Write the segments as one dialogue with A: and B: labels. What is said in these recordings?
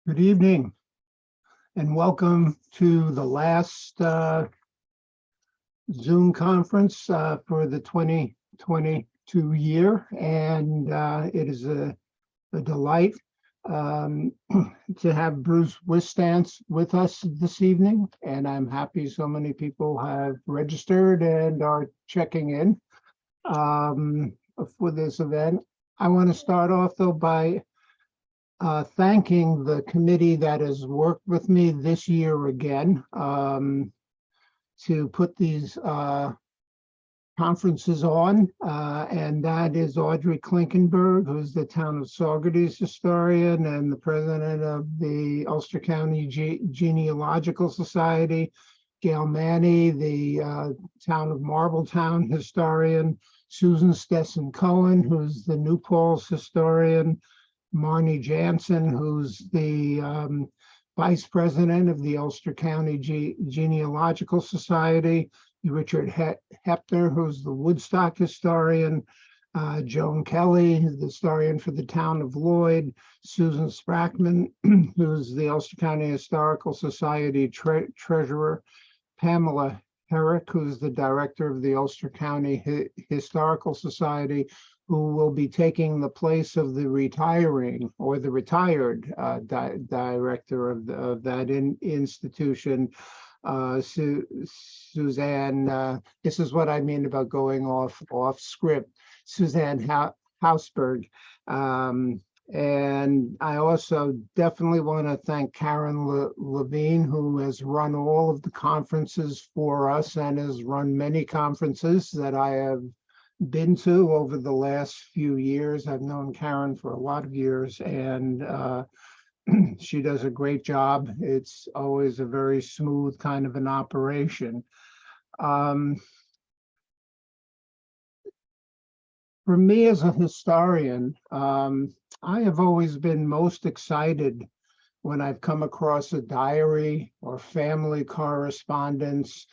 A: Good evening and welcome to the last Zoom conference for the 2022 year. And it is a delight to have Bruce Whistance with us this evening. And I'm happy so many people have registered and are checking in for this event. I want to start off though by thanking the committee that has worked with me this year again to put these conferences on, and that is Audrey Klinkenberg, who's the Town of Saugerties historian and the president of the Ulster County Genealogical Society, Gail Manny, the Town of Marbletown historian, Susan Stetson-Cohen, who's the New Paltz historian, Marnie Jansen, who's the vice president of the Ulster County Genealogical Society, Richard Hepter, who's the Woodstock historian, Joan Kelly, the historian for the town of Lloyd, Susan Sprackman, who's the Ulster County Historical Society treasurer, Pamela Herrick, who's the director of the Ulster County Historical Society, who will be taking the place of the retiring or the retired director of that institution, Suzanne. This is what I mean about going off script. Suzanne Hausberg. And I also definitely want to thank Karen Levine, who has run all of the conferences for us and has run many conferences that I have been to over the last few years. I've known Karen for a lot of years, and she does a great job. It's always a very smooth kind of an operation. For me as a historian, I have always been most excited when I've come across a diary or family correspondence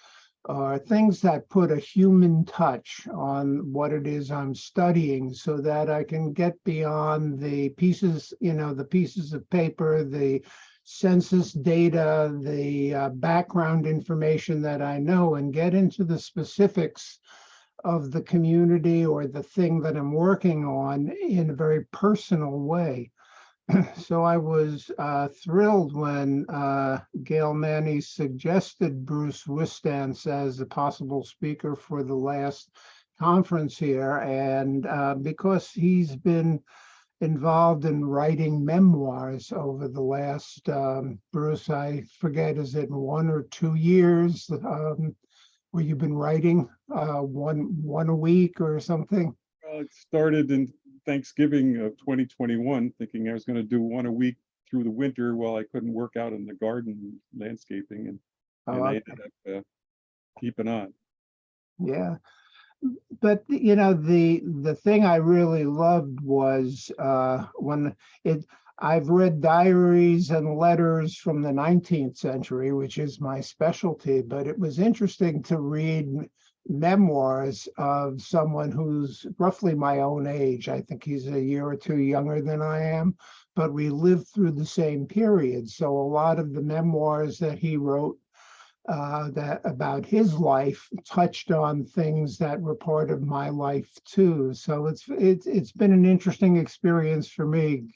A: or things that put a human touch on what it is I'm studying, so that I can get beyond the pieces, the pieces of paper, the census data, the background information that I know, and get into the specifics of the community or the thing that I'm working on in a very personal way. So I was thrilled when Gail Manny suggested Bruce Whistance as a possible speaker for the last conference here. And because he's been involved in writing memoirs over the last, Bruce, I forget, is it 1 or 2 years where you've been writing one a week or something?
B: Well, it started in Thanksgiving of 2021, thinking I was going to do one a week through the winter while I couldn't work out in the garden landscaping, and I ended up keeping on.
A: Yeah, but the thing I really loved was I've read diaries and letters from the 19th century, which is my specialty, but it was interesting to read memoirs of someone who's roughly my own age. I think he's a year or two younger than I am, but we lived through the same period. So a lot of the memoirs that he wrote that about his life touched on things that were part of my life too. So it's been an interesting experience for me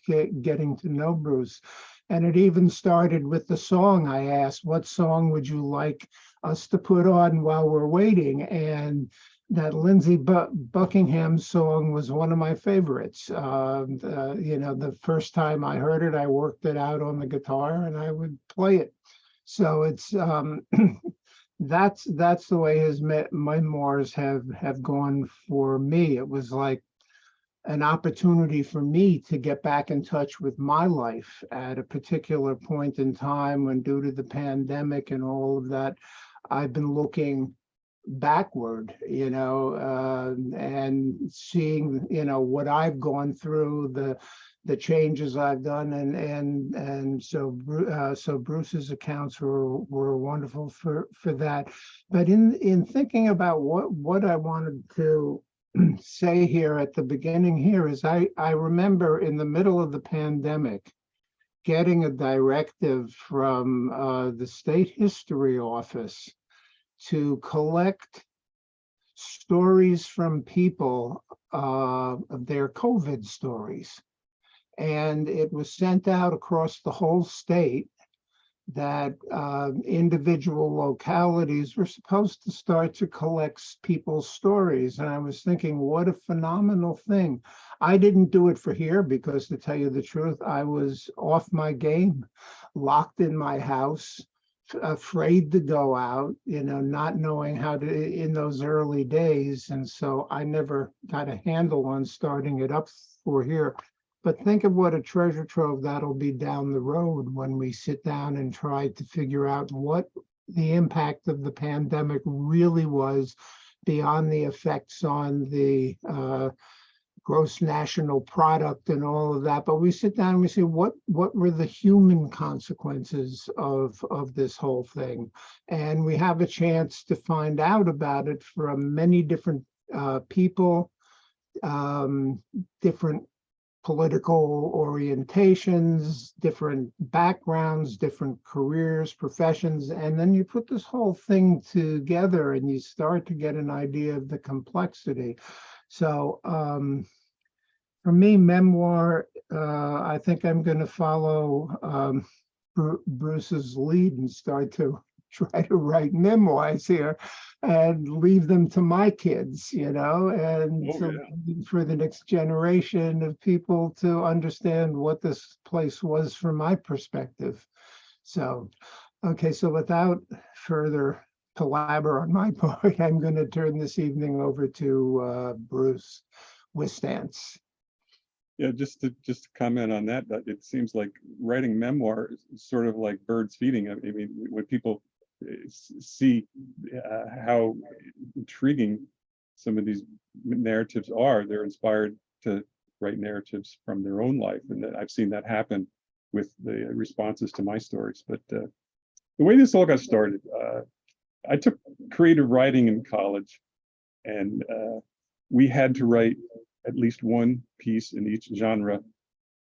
A: getting to know Bruce. And it even started with the song. I asked, what song would you like us to put on while we're waiting? And that Lindsey Buckingham song was one of my favorites. The first time I heard it, I worked it out on the guitar and I would play it. So it's that's the way his memoirs have gone for me. It was like an opportunity for me to get back in touch with my life at a particular point in time when, due to the pandemic and all of that, I've been looking backward, and seeing, what I've gone through, the changes I've done, and so Bruce's accounts were wonderful for that. But in thinking about what I wanted to say here at the beginning here is I remember in the middle of the pandemic, getting a directive from the State History Office to collect stories from people of their COVID stories. And it was sent out across the whole state that individual localities were supposed to start to collect people's stories. And I was thinking, what a phenomenal thing. I didn't do it for here because, to tell you the truth, I was off my game, locked in my house, afraid to go out, not knowing how to in those early days. And so I never got a handle on starting it up for here. But think of what a treasure trove that'll be down the road when we sit down and try to figure out what the impact of the pandemic really was beyond the effects on the gross national product and all of that. But we sit down and we say, what were the human consequences of this whole thing? And we have a chance to find out about it from many different people, different political orientations, different backgrounds, different careers, professions, and then you put this whole thing together and you start to get an idea of the complexity. So for me, memoir, I think I'm going to follow Bruce's lead and start to try to write memoirs here and leave them to my kids, and for the next generation of people to understand what this place was from my perspective. So, okay, so without further palaver on my part, I'm going to turn this evening over to Bruce Whistance.
B: Yeah, just to comment on that, it seems like writing memoir is sort of like birds feeding. I mean, when people see how intriguing some of these narratives are, they're inspired to write narratives from their own life, and I've seen that happen with the responses to my stories. But the way this all got started, I took creative writing in college, and we had to write at least one piece in each genre,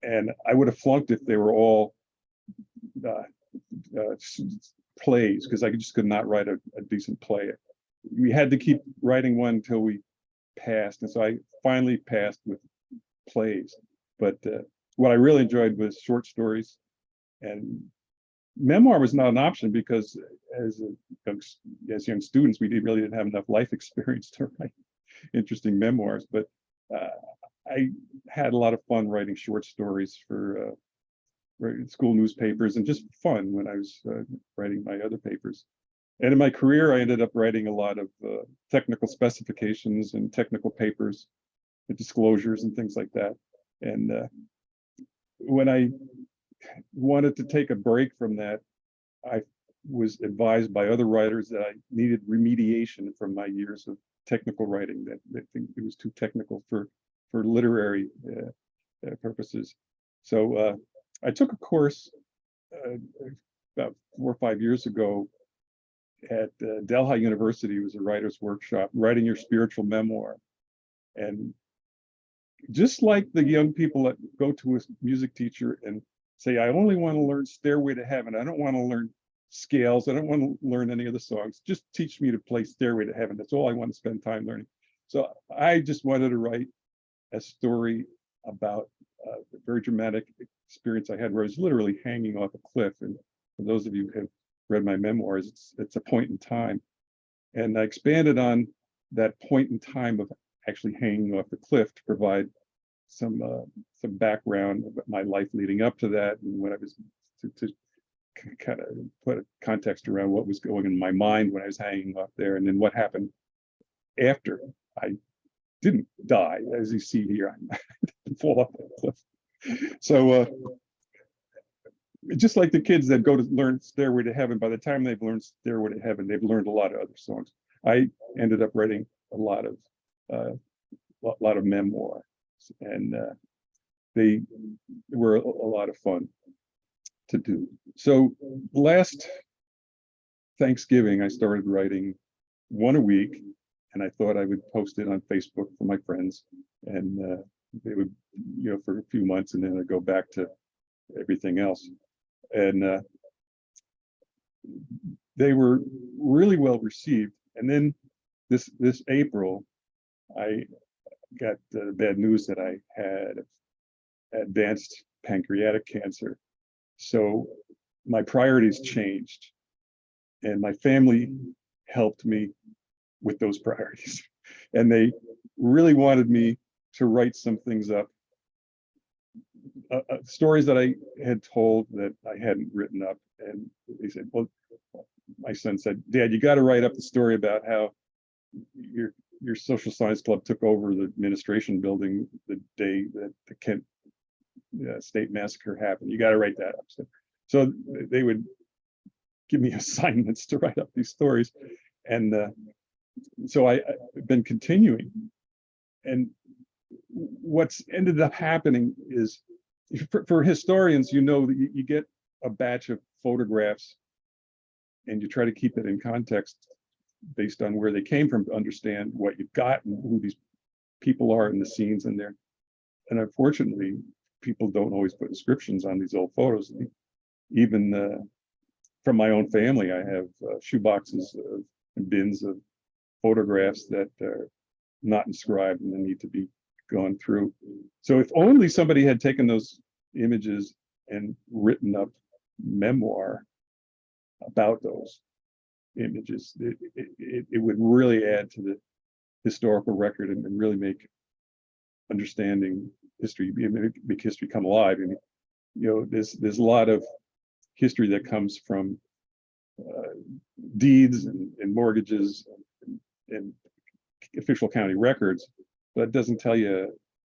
B: and I would have flunked if they were all plays, because I just could not write a decent play. We had to keep writing one until we passed, and so I finally passed with plays. But what I really enjoyed was short stories, and memoir was not an option because as young students, we really didn't have enough life experience to write interesting memoirs. But I had a lot of fun writing short stories for school newspapers, and just fun when I was writing my other papers. And in my career, I ended up writing a lot of technical specifications and technical papers, and disclosures and things like that. And when I wanted to take a break from that, I was advised by other writers that I needed remediation from my years of technical writing, that they think it was too technical for literary purposes. So I took a course about 4 or 5 years ago at Delhi University. It was a writer's workshop, writing your spiritual memoir. And just like the young people that go to a music teacher and say, I only want to learn Stairway to Heaven, I don't want to learn scales, I don't want to learn any of the songs, just teach me to play Stairway to Heaven, that's all I want to spend time learning. So I just wanted to write a story about a very dramatic experience I had where I was literally hanging off a cliff. And for those of you who have read my memoirs, it's a point in time. And I expanded on that point in time of actually hanging off the cliff to provide some background of my life leading up to that, and when I was to kind of put a context around what was going in my mind when I was hanging off there, and then what happened after I didn't die. As you see here, I didn't fall off that cliff. So just like the kids that go to learn Stairway to Heaven, by the time they've learned Stairway to Heaven, they've learned a lot of other songs. I ended up writing a lot of memoir, and they were a lot of fun to do. So last Thanksgiving, I started writing one a week, and I thought I would post it on Facebook for my friends, and they would, for a few months, and then I'd go back to everything else. And they were really well received. And then this April, I got the bad news that I had advanced pancreatic cancer. So my priorities changed, and my family helped me with those priorities. And they really wanted me to write some things up, stories that I had told that I hadn't written up. And they said, well, my son said, Dad, you got to write up the story about how your social science club took over the administration building the day that the Kent state massacre happened. You got to write that up. So they would give me assignments to write up these stories. And so I've been continuing. And what's ended up happening is, for historians, you know, that you get a batch of photographs and you try to keep it in context based on where they came from to understand what you've got and who these people are in the scenes in there. And unfortunately, people don't always put descriptions on these old photos. Even from my own family, I have shoeboxes and bins of photographs that are not inscribed and they need to be gone through. So if only somebody had taken those images and written up memoir about those images, it would really add to the historical record and really make understanding history, make history come alive. And you know, there's a lot of history that comes from deeds and mortgages and official county records, but it doesn't tell you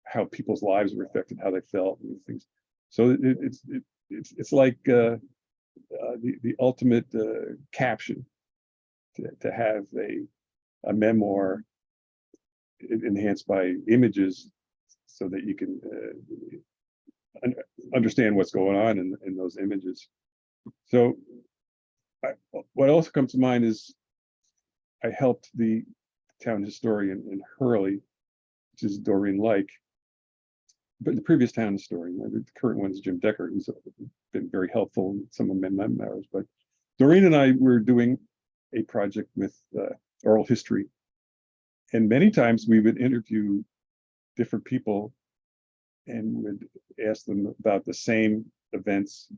B: how people's lives were affected, how they felt, and these things. So it's like the ultimate caption to have a memoir enhanced by images, so that you can understand what's going on in those images. So what also comes to mind is I helped the town historian in Hurley, which is Doreen Like, but the previous town historian, the current one is Jim Decker, who's been very helpful in some of my memoirs. But Doreen and I were doing a project with oral history, and many times we would interview different people and would ask them about the same events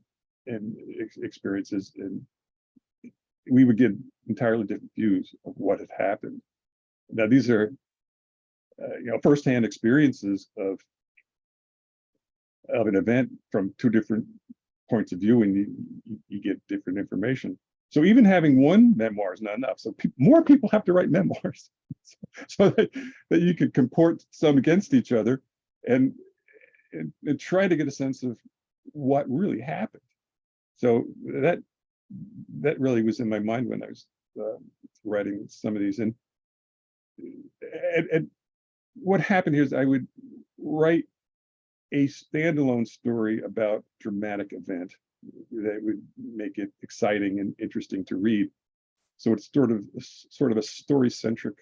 B: and experiences, and we would get entirely different views of what had happened. Now these are firsthand experiences of an event from two different points of view, and you get different information. So even having one memoir is not enough. So more people have to write memoirs so that you can comport some against each other and try to get a sense of what really happened. So that really was in my mind when I was writing some of these. And what happened here is I would write a standalone story about dramatic event that would make it exciting and interesting to read. So it's sort of a story-centric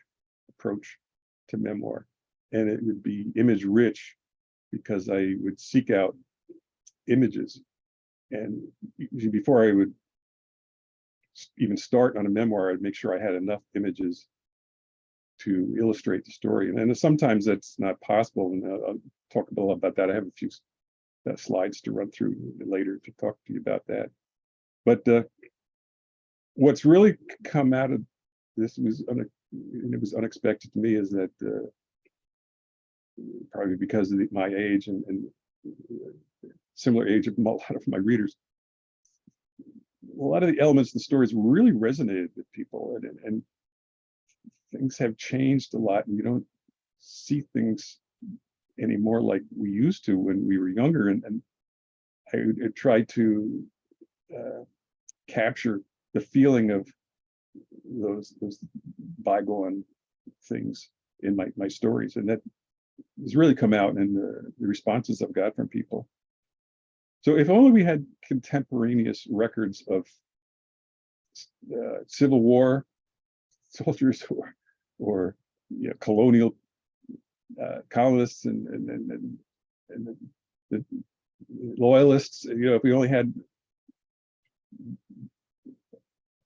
B: approach to memoir, and it would be image rich because I would seek out images, and before I would even start on a memoir, I'd make sure I had enough images to illustrate the story. And sometimes that's not possible, and I'll talk a little about that. I have a few slides to run through later to talk to you about that. But what's really come out of this was unexpected to me, is that probably because of my age and similar age of a lot of my readers, a lot of the elements of the stories really resonated with people, and things have changed a lot, and you don't see things anymore like we used to when we were younger. And I tried to capture the feeling of those bygone things in my stories, and that has really come out in the responses I've got from people. So if only we had contemporaneous records of Civil War soldiers or colonial colonists and the loyalists, if we only had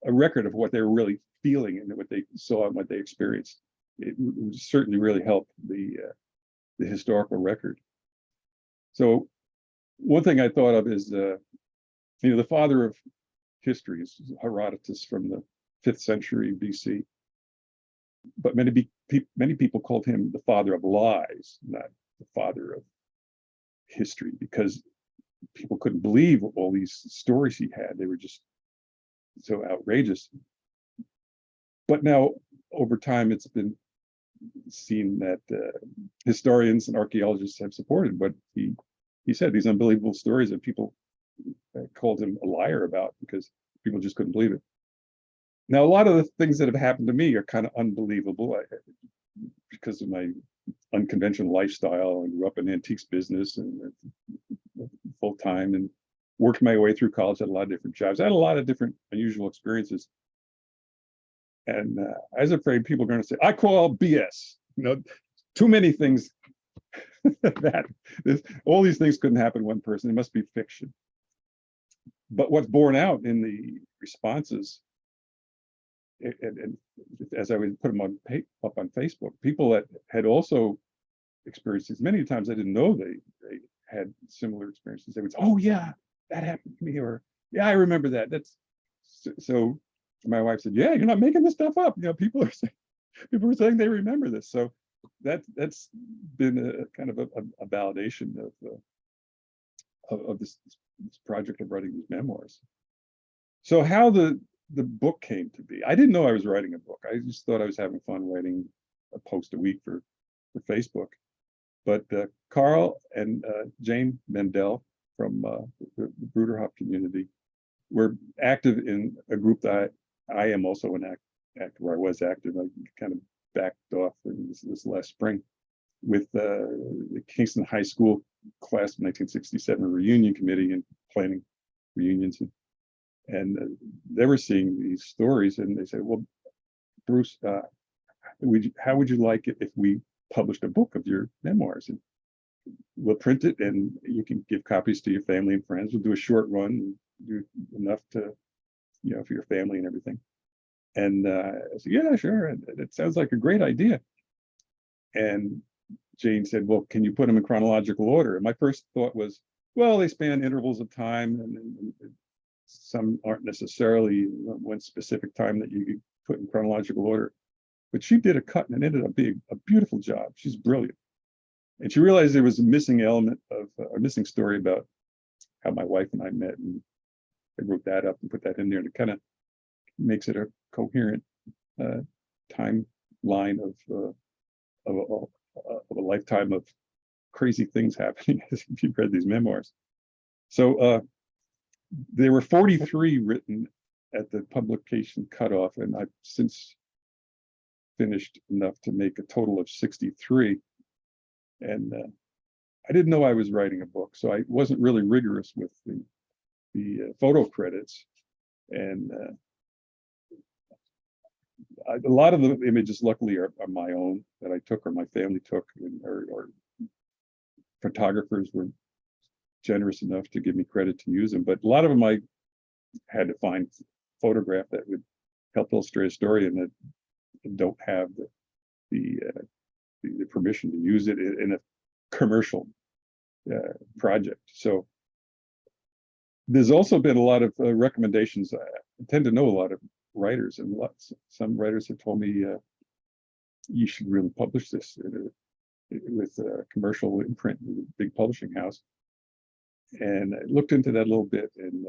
B: a record of what they were really feeling and what they saw and what they experienced, it would certainly really help the historical record. So one thing I thought of is, the father of history is Herodotus from the 5th century BC. But many people called him the father of lies, not the father of history, because people couldn't believe all these stories he had. They were just so outrageous. But now, over time, it's been seen that historians and archaeologists have supported what he said, these unbelievable stories that people called him a liar about because people just couldn't believe it. Now, a lot of the things that have happened to me are kind of unbelievable because of my unconventional lifestyle. I grew up in antiques business and full time and worked my way through college, had a lot of different jobs. I had a lot of different unusual experiences. And I was afraid people are going to say, I call BS, too many things that all these things couldn't happen to one person. It must be fiction. But what's borne out in the responses, and as I would put them up on Facebook, people that had also experienced this many times, I didn't know they had similar experiences. They would say, "Oh yeah, that happened to me," or "Yeah, I remember that." That's so. My wife said, "Yeah, you're not making this stuff up. People are saying they remember this." So that's been a kind of a validation of this project of writing these memoirs. So how the book came to be, I didn't know I was writing a book. I just thought I was having fun writing a post a week for Facebook. But Carl and Jane Mendel from the Bruderhof community were active in a group that I am also an active, where I was active. I kind of backed off in this last spring with the Kingston High School class of 1967 reunion committee and planning reunions. And they were seeing these stories and they said, "Well, Bruce, how would you like it if we published a book of your memoirs? And we'll print it and you can give copies to your family and friends. We'll do a short run, do enough to, for your family and everything." And I said, "Yeah, sure. And it sounds like a great idea." And Jane said, "Well, can you put them in chronological order?" And my first thought was, well, they span intervals of time and some aren't necessarily one specific time that you could put in chronological order. But she did a cut and it ended up being a beautiful job. She's brilliant. And she realized there was a missing element of a missing story about how my wife and I met. And I wrote that up and put that in there, and it kind of makes it a coherent timeline of a lifetime of crazy things happening if you've read these memoirs. So there were 43 written at the publication cutoff, and I've since finished enough to make a total of 63. And I didn't know I was writing a book, so I wasn't really rigorous with the photo credits. And a lot of the images, luckily, are my own that I took or my family took, or photographers were generous enough to give me credit to use them. But a lot of them I had to find photograph that would help illustrate a story and that don't have the permission to use it in a commercial project. So there's also been a lot of recommendations. I tend to know a lot of writers, and some writers have told me you should really publish this with a commercial imprint with a big publishing house. And I looked into that a little bit, and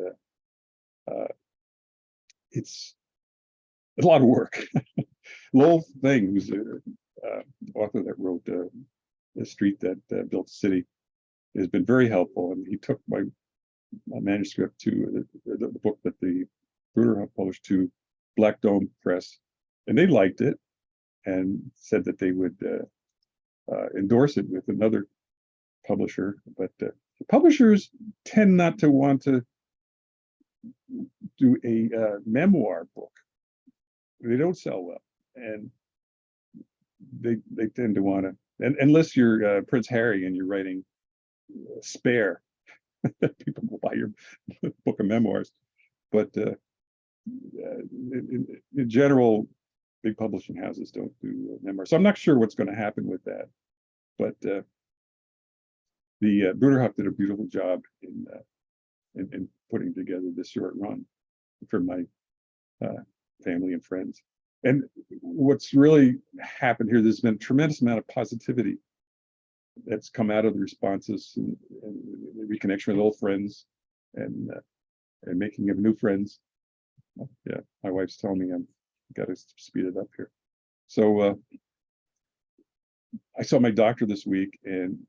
B: it's a lot of work. Lowell Thing, who's an author that wrote The Street That Built the City, has been very helpful. And he took my manuscript to the book that the Bruderhof published to Black Dome Press, and they liked it and said that they would endorse it with another publisher. But publishers tend not to want to do a memoir book. They don't sell well, and they tend to want to, and unless you're Prince Harry and you're writing Spare, People will buy your book of memoirs. But in general, big publishing houses don't do memoirs. So I'm not sure what's going to happen with that. But the Bruderhof did a beautiful job in putting together this short run for my family and friends. And what's really happened here, there's been a tremendous amount of positivity that's come out of the responses and reconnection with old friends and making of new friends. Yeah, my wife's telling me I'm got to speed it up here. So I saw my doctor this week, and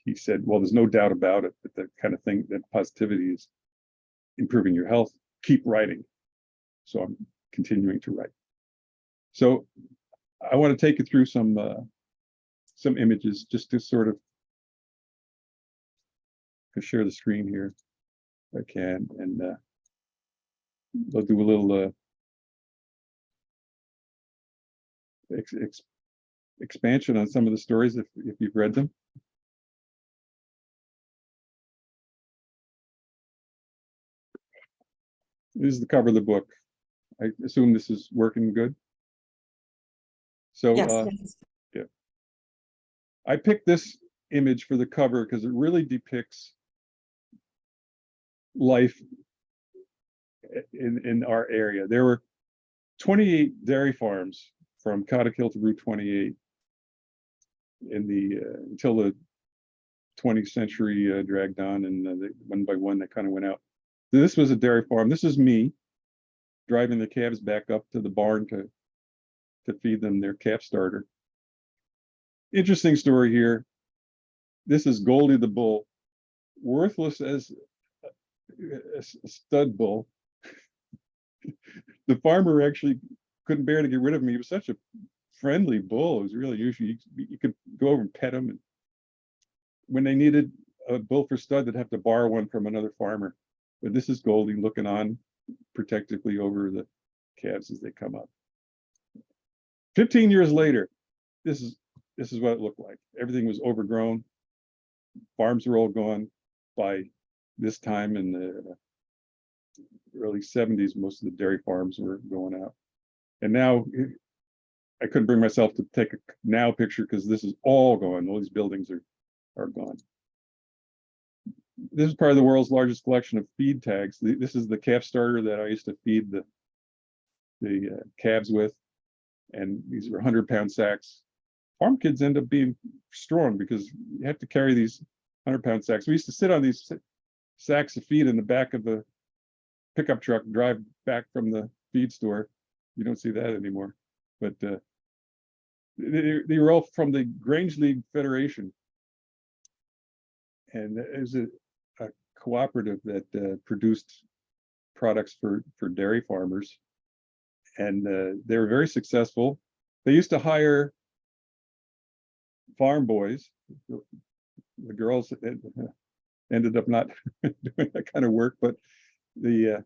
B: he said, well, there's no doubt about it that kind of thing, that positivity is improving your health. Keep writing. So I'm continuing to write. So I want to take you through some images just to sort of share the screen here if I can, and I'll do a little expansion on some of the stories if you've read them. This is the cover of the book. I assume this is working good. So
C: Yes.
B: yeah, I picked this image for the cover because it really depicts life in our area. There were 28 dairy farms from Cottikill to Route 28 in the until the 20th century dragged on, and one by one they kind of went out. This was a dairy farm. This is me driving the calves back up to the barn to feed them their calf starter. Interesting story here. This is Goldie the bull, worthless as a stud bull. The farmer actually couldn't bear to get rid of him. He was such a friendly bull. It was really usually you could go over and pet him. And when they needed a bull for stud, they'd have to borrow one from another farmer. But this is Goldie looking on protectively over the calves as they come up. 15 years later, this is what it looked like. Everything was overgrown. Farms were all gone by this time in the early 70s. Most of the dairy farms were going out. And now I couldn't bring myself to take a now picture because this is all gone. All these buildings are gone. This is part of the world's largest collection of feed tags. This is the calf starter that I used to feed the calves with. And these were 100-pound sacks. Farm kids end up being strong because you have to carry these 100-pound sacks. We used to sit on these sacks of feed in the back of the pickup truck and drive back from the feed store. You don't see that anymore. But they were all from the Grange League Federation. And it was a cooperative that produced products for dairy farmers. And they were very successful. They used to hire farm boys. The girls ended up not doing that kind of work, but the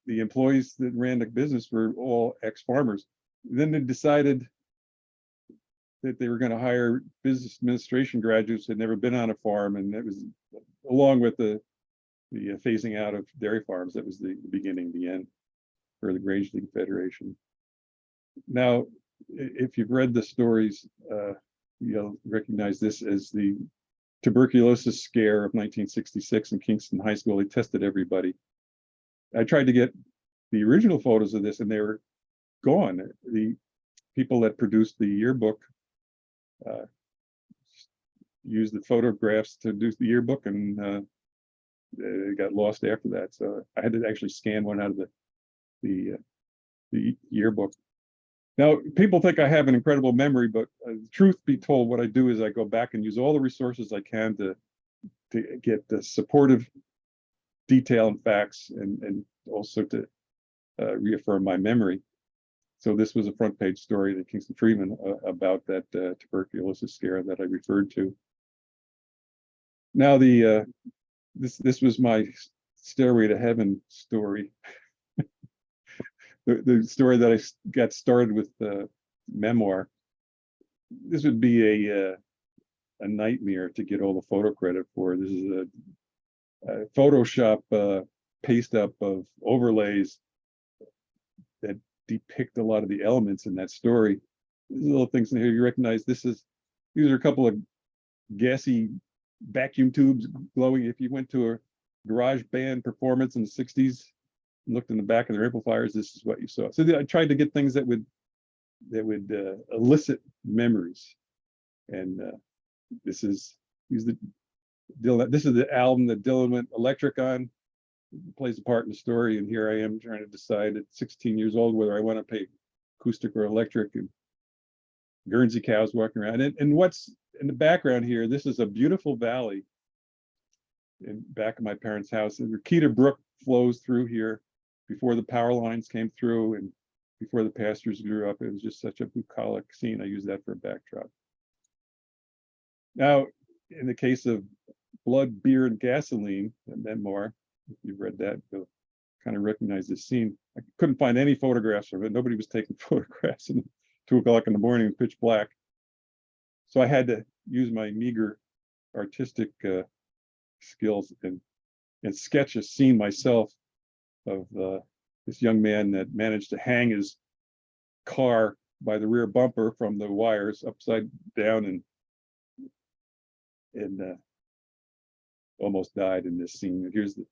B: employees that ran the business were all ex-farmers. Then they decided that they were going to hire business administration graduates who had never been on a farm, and it was along with the phasing out of dairy farms. That was the beginning, the end for the Grange League Federation. Now, if you've read the stories, you'll recognize this as the tuberculosis scare of 1966 in Kingston High School. They tested everybody. I tried to get the original photos of this, and they were gone. The people that produced the yearbook used the photographs to do the yearbook, and it got lost after that. So I had to actually scan one out of the yearbook. Now, people think I have an incredible memory, but truth be told, what I do is I go back and use all the resources I can to get the supportive detail and facts, and also to reaffirm my memory. So this was a front page story in Kingston Freeman about that tuberculosis scare that I referred to. Now, this was my Stairway to Heaven story. The story that I got started with memoir. This would be a nightmare to get all the photo credit for. This is Photoshop paste up of overlays that depict a lot of the elements in that story. There's little things in here you recognize. These are a couple of gassy vacuum tubes glowing. If you went to a garage band performance in the 60s and looked in the back of their amplifiers, this is what you saw. So I tried to get things that would elicit memories. And this is the album that Dylan went electric on. It plays a part in the story, and here I am trying to decide at 16 years old whether I want to play acoustic or electric, and Guernsey cows walking around. And what's in the background here, this is a beautiful valley in back of my parents' house. The Rakita Brook flows through here before the power lines came through and before the pastures grew up. It was just such a bucolic scene. I use that for a backdrop. Now, in the case of Blood, Beer, and Gasoline, a memoir, if you've read that, you'll kind of recognize this scene. I couldn't find any photographs of it. Nobody was taking photographs at 2 o'clock in the morning, pitch black. So I had to use my meager artistic skills and sketch a scene myself of this young man that managed to hang his car by the rear bumper from the wires upside down and almost died in this scene. Here's the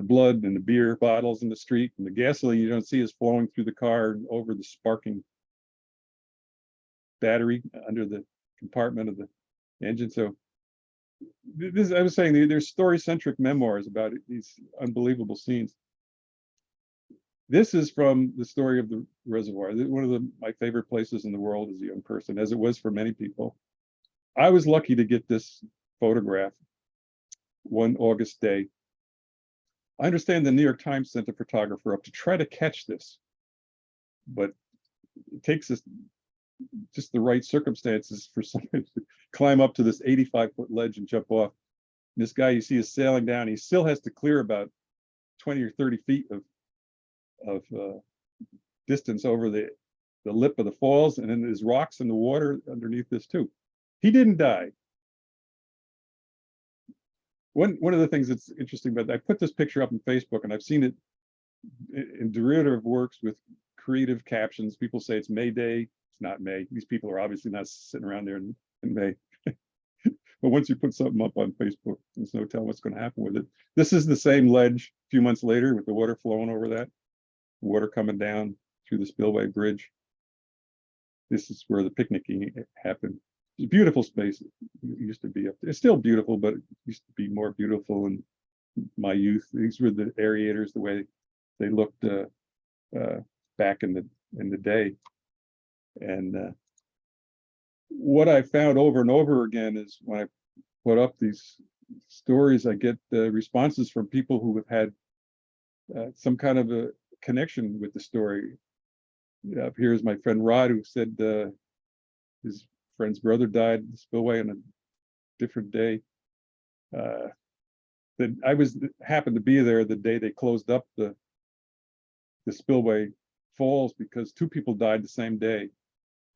B: blood and the beer bottles in the street, and the gasoline you don't see is flowing through the car and over the sparking battery under the compartment of the engine. So this, I was saying, there's story-centric memoirs about these unbelievable scenes. This is from the story of the reservoir. One of my favorite places in the world as a young person, as it was for many people. I was lucky to get this photograph one August day. I understand the New York Times sent a photographer up to try to catch this, but it takes us just the right circumstances for somebody to climb up to this 85-foot ledge and jump off. And this guy you see is sailing down. He still has to clear about 20 or 30 feet of distance over the lip of the falls, and then there's rocks in the water underneath this too. He didn't die. One of the things that's interesting about that, I put this picture up on Facebook, and I've seen it in derivative works with creative captions. People say it's May Day. It's not May. These people are obviously not sitting around there in May. But once you put something up on Facebook, there's no telling what's going to happen with it. This is the same ledge a few months later with the water flowing over that, water coming down through the spillway bridge. This is where the picnicking happened. It's a beautiful space. It used to be up there. It's still beautiful, but it used to be more beautiful in my youth. These were the aerators, the way they looked back in the day. And what I found over and over again is when I put up these stories, I get responses from people who have had some kind of a connection with the story. Here's my friend Rod, who said his friend's brother died in the spillway on a different day. That I happened to be there the day they closed up the spillway falls because 2 people died the same day.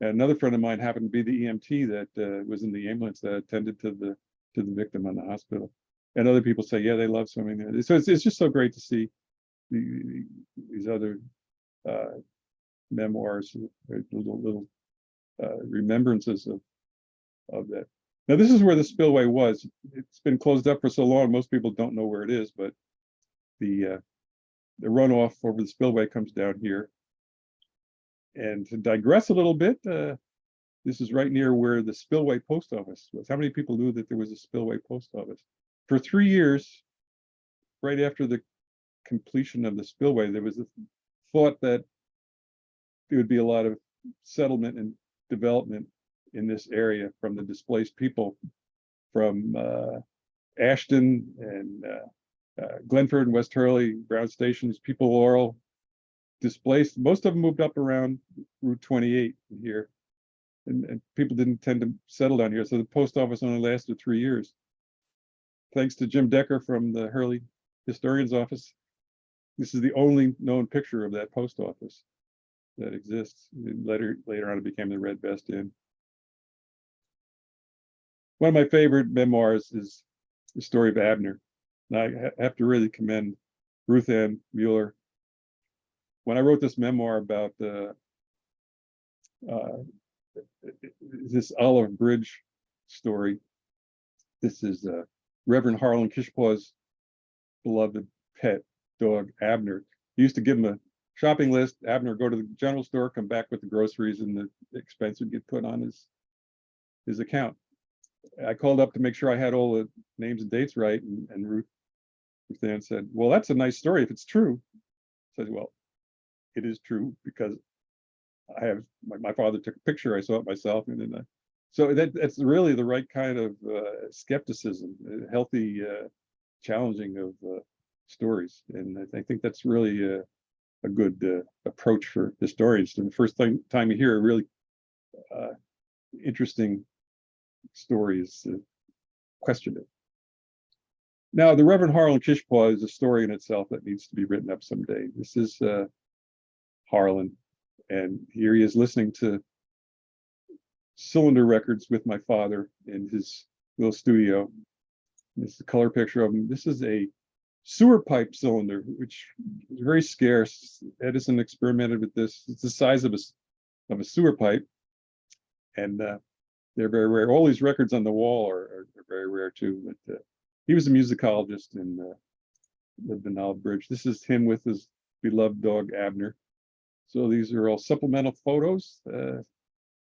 B: And another friend of mine happened to be the EMT that was in the ambulance that attended to the victim in the hospital. And other people say, yeah, they love swimming there. So it's just so great to see these other memoirs, little remembrances of that. Now, this is where the spillway was. It's been closed up for so long, most people don't know where it is, but the runoff over the spillway comes down here. And to digress a little bit, this is right near where the spillway post office was. How many people knew that there was a spillway post office? For 3 years, right after the completion of the spillway, there was a thought that there would be a lot of settlement and development in this area from the displaced people from Ashton and Glenford and West Hurley, Brown Stations. People were all displaced. Most of them moved up around Route 28 here, and people didn't tend to settle down here. So the post office only lasted 3 years. Thanks to Jim Decker from the Hurley Historian's Office, this is the only known picture of that post office that exists. Later on, it became the Red Best Inn. One of my favorite memoirs is the story of Abner. And I have to really commend Ruth Ann Mueller. When I wrote this memoir about this Olive Bridge story, this is Reverend Harlan Kishpaw's beloved pet dog, Abner. He used to give him a shopping list. Abner would go to the general store, come back with the groceries, and the expense would get put on his account. I called up to make sure I had all the names and dates right, and Ruth Ann said, "Well, that's a nice story if it's true." I said, "Well, it is true because I have my father took a picture. I saw it myself, and then so that's really the right kind of skepticism, healthy challenging of stories, and I think that's really a good approach for historians. The first time you hear a really interesting story is question it. Now, the Reverend Harlan Kishpaw is a story in itself that needs to be written up someday. This is Harlan, and here he is listening to cylinder records with my father in his little studio. This is a color picture of him. This is a sewer pipe cylinder, which is very scarce. Edison experimented with this. It's the size of a sewer pipe, and they're very rare. All these records on the wall are very rare too. But he was a musicologist and lived in Olive Bridge. This is him with his beloved dog Abner. So these are all supplemental photos to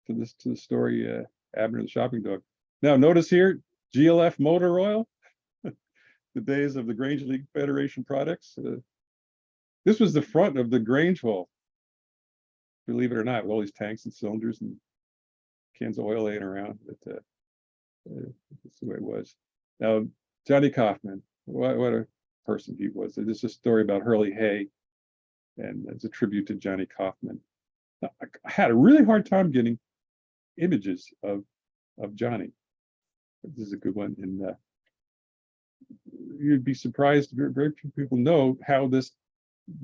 B: the story, Abner the shopping dog. Now notice here, GLF motor oil, the days of the Grange League Federation products. This was the front of the Grange Hall, believe it or not, with all these tanks and cylinders and cans of oil laying around. But that's the way it was. Now, Johnny Kaufman, what a person he was. This is a story about Hurley He, and it's a tribute to Johnny Kaufman. Now, I had a really hard time getting images of Johnny. This is a good one, and you'd be surprised. Very few people know how this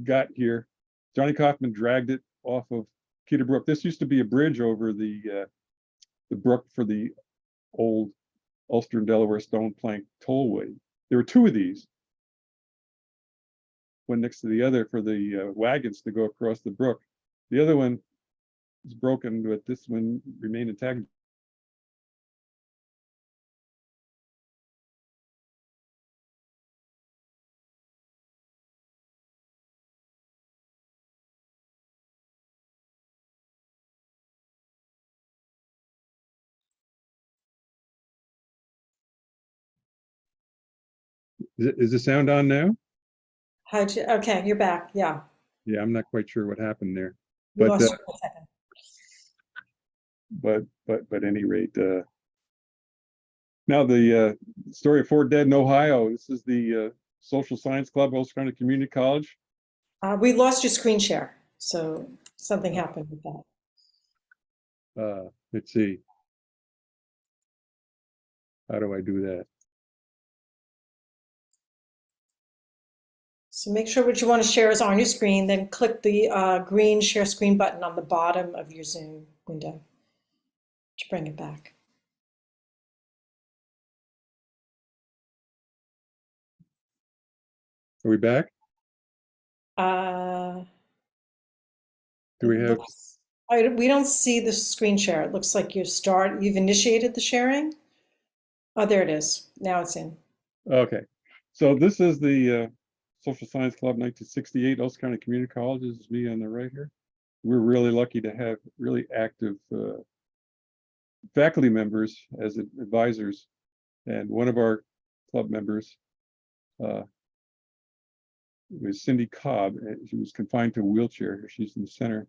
B: got here. Johnny Kaufman dragged it off of Keter Brook. This used to be a bridge over the brook for the old Ulster and Delaware stone plank tollway. There were two of these, one next to the other for the wagons to go across the brook. The other one was broken, but this one remained intact. Is the sound on now?
C: Okay, you're back. Yeah.
B: Yeah, I'm not quite sure what happened there,
C: We
B: but
C: lost you for a second.
B: at any rate, now the story of 4 Dead in Ohio. This is the Social Science Club, Ulster County Community College.
C: We lost your screen share, so something happened with that.
B: Let's see. How do I do that?
C: So make sure what you want to share is on your screen, then click the green share screen button on the bottom of your Zoom window to bring it back.
B: Are we back? Do we have?
C: We don't see the screen share. It looks like you've initiated the sharing. Oh, there it is. Now it's in.
B: Okay. So this is the Social Science Club 1968, Ulster County Community College. This is me on the right here. We're really lucky to have really active faculty members as advisors. And one of our club members was Cindy Cobb. She was confined to a wheelchair. She's in the center.